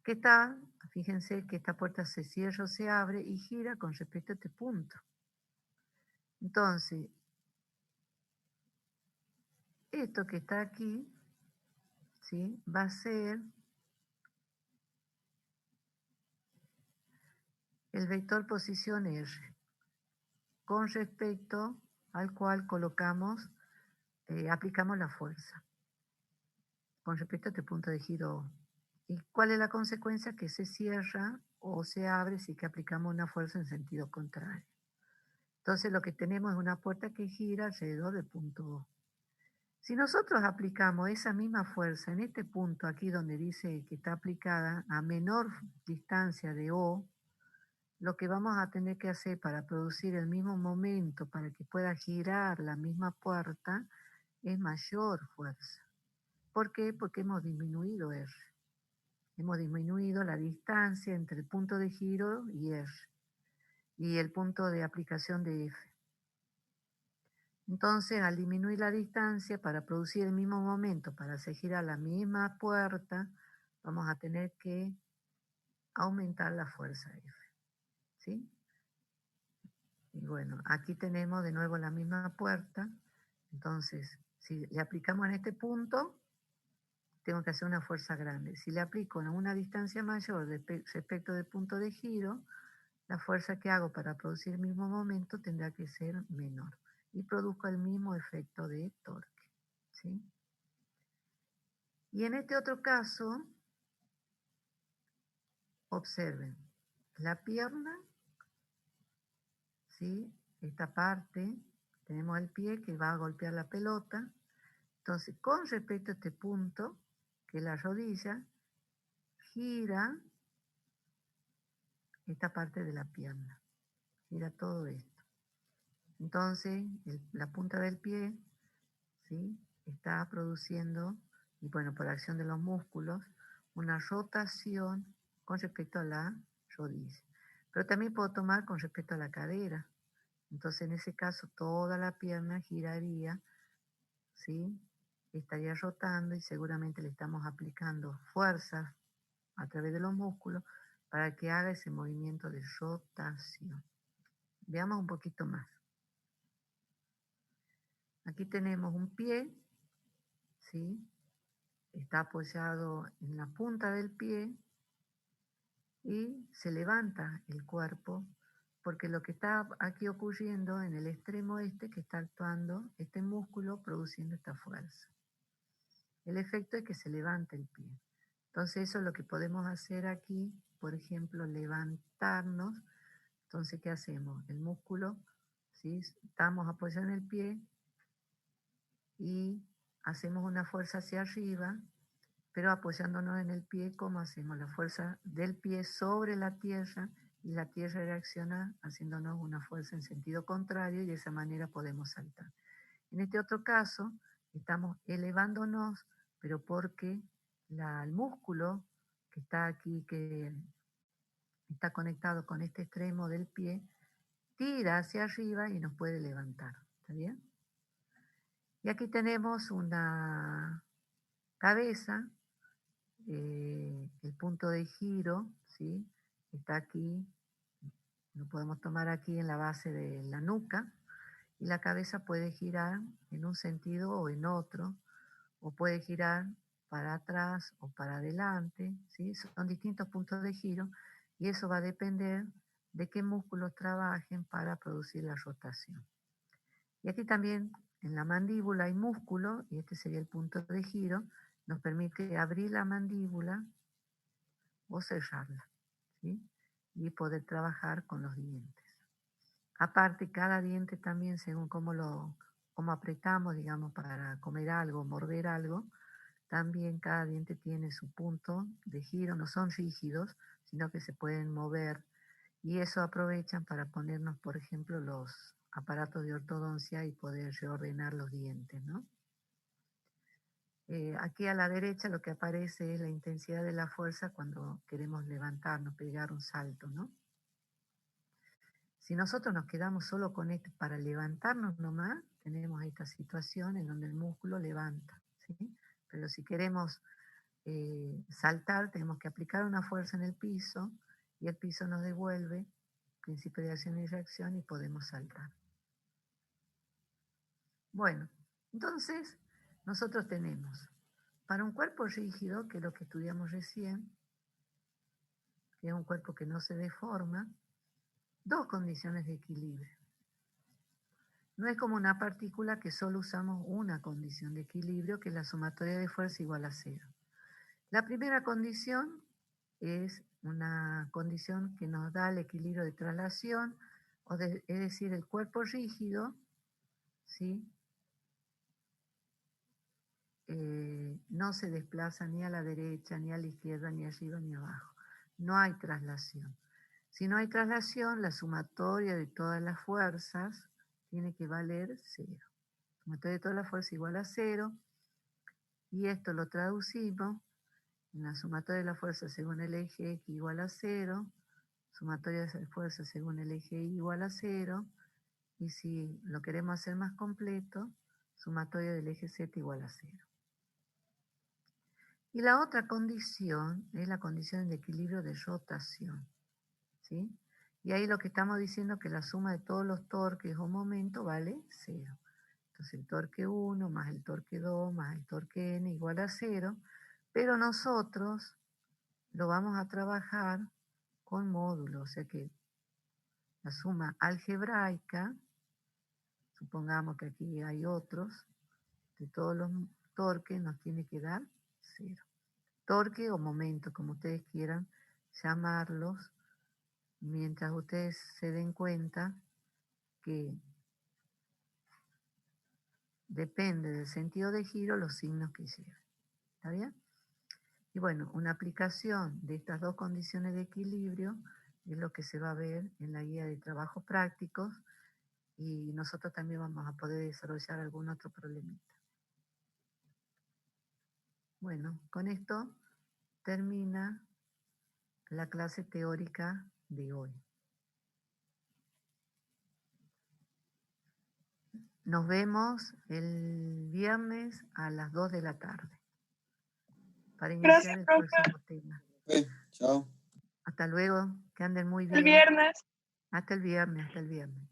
¿Qué está? Fíjense que esta puerta se cierra o se abre y gira con respecto a este punto. Entonces, esto que está aquí, ¿sí? Va a ser el vector posición R, con respecto al cual aplicamos la fuerza, con respecto a este punto de giro O. ¿Y cuál es la consecuencia? Que se cierra o se abre si que aplicamos una fuerza en sentido contrario. Entonces lo que tenemos es una puerta que gira alrededor del punto O. Si nosotros aplicamos esa misma fuerza en este punto aquí donde dice que está aplicada a menor distancia de O, lo que vamos a tener que hacer para producir el mismo momento, para que pueda girar la misma puerta, es mayor fuerza. ¿Por qué? Porque hemos disminuido R. Hemos disminuido la distancia entre el punto de giro y R, y el punto de aplicación de F. Entonces, al disminuir la distancia para producir el mismo momento, para hacer girar la misma puerta, vamos a tener que aumentar la fuerza F. ¿sí? Y bueno, aquí tenemos de nuevo la misma puerta. Entonces, si le aplicamos en este punto, tengo que hacer una fuerza grande. Si le aplico en una distancia mayor respecto del punto de giro, la fuerza que hago para producir el mismo momento tendrá que ser menor. Y produzco el mismo efecto de torque, ¿sí? Y en este otro caso, observen, la pierna, ¿sí? Esta parte, tenemos el pie que va a golpear la pelota. Entonces, con respecto a este punto, que es la rodilla, gira esta parte de la pierna, gira todo esto. Entonces, la punta del pie, ¿sí? Está produciendo, y bueno, por acción de los músculos, una rotación con respecto a la rodilla. Pero también puedo tomar con respecto a la cadera. Entonces, en ese caso, toda la pierna giraría, ¿sí? Estaría rotando y seguramente le estamos aplicando fuerzas a través de los músculos para que haga ese movimiento de rotación. Veamos un poquito más. Aquí tenemos un pie, ¿sí? Está apoyado en la punta del pie y se levanta el cuerpo porque lo que está aquí ocurriendo en el extremo este que está actuando este músculo produciendo esta fuerza. El efecto es que se levanta el pie. Entonces eso es lo que podemos hacer aquí, por ejemplo, levantarnos. Entonces, ¿qué hacemos? El músculo, ¿sí? Estamos apoyados en el pie y hacemos una fuerza hacia arriba, pero apoyándonos en el pie, ¿cómo hacemos? La fuerza del pie sobre la tierra y la tierra reacciona haciéndonos una fuerza en sentido contrario y de esa manera podemos saltar. En este otro caso, estamos elevándonos, pero porque el músculo que está aquí, que está conectado con este extremo del pie, tira hacia arriba y nos puede levantar. ¿Está bien? Y aquí tenemos una cabeza, el punto de giro, ¿sí? Está aquí, lo podemos tomar aquí en la base de la nuca, y la cabeza puede girar en un sentido o en otro, o puede girar para atrás o para adelante, ¿sí? Son distintos puntos de giro y eso va a depender de qué músculos trabajen para producir la rotación. Y aquí también en la mandíbula hay músculo, y este sería el punto de giro, nos permite abrir la mandíbula o cerrarla, ¿sí? Y poder trabajar con los dientes. Aparte, cada diente también, según cómo apretamos, digamos, para comer algo, morder algo, también cada diente tiene su punto de giro, no son rígidos, sino que se pueden mover y eso aprovechan para ponernos, por ejemplo, los aparatos de ortodoncia y poder reordenar los dientes, ¿no? Aquí a la derecha lo que aparece es la intensidad de la fuerza cuando queremos levantarnos, pegar un salto, ¿no? Si nosotros nos quedamos solo con esto para levantarnos nomás, tenemos esta situación en donde el músculo levanta, ¿sí? Pero si queremos saltar, tenemos que aplicar una fuerza en el piso y el piso nos devuelve principio de acción y reacción y podemos saltar. Bueno, entonces nosotros tenemos para un cuerpo rígido, que es lo que estudiamos recién, que es un cuerpo que no se deforma, dos condiciones de equilibrio. No es como una partícula que solo usamos una condición de equilibrio, que es la sumatoria de fuerza igual a cero. La primera condición es una condición que nos da el equilibrio de traslación, es decir, el cuerpo rígido, ¿sí? No se desplaza ni a la derecha, ni a la izquierda, ni arriba, ni abajo. No hay traslación. Si no hay traslación, la sumatoria de todas las fuerzas tiene que valer cero. Sumatoria de todas las fuerzas igual a cero. Y esto lo traducimos en la sumatoria de la fuerza según el eje X igual a cero, sumatoria de fuerzas según el eje Y igual a cero, y si lo queremos hacer más completo, sumatoria del eje Z igual a cero. Y la otra condición es la condición de equilibrio de rotación, ¿sí? Y ahí lo que estamos diciendo es que la suma de todos los torques o momentos vale 0. Entonces el torque 1 más el torque 2 más el torque n igual a 0, pero nosotros lo vamos a trabajar con módulos, o sea que la suma algebraica, supongamos que aquí hay otros, de todos los torques nos tiene que dar 0. Torque o momento, como ustedes quieran llamarlos, mientras ustedes se den cuenta que depende del sentido de giro los signos que lleven. ¿Está bien? Y bueno, una aplicación de estas dos condiciones de equilibrio es lo que se va a ver en la guía de trabajos prácticos y nosotros también vamos a poder desarrollar algún otro problemita. Bueno, con esto termina la clase teórica de hoy. Nos vemos el viernes a las 2 de la tarde para iniciar Gracias, el profe. próximo tema. Chao. Hasta luego, que anden muy El bien. viernes. Hasta el viernes, hasta el viernes.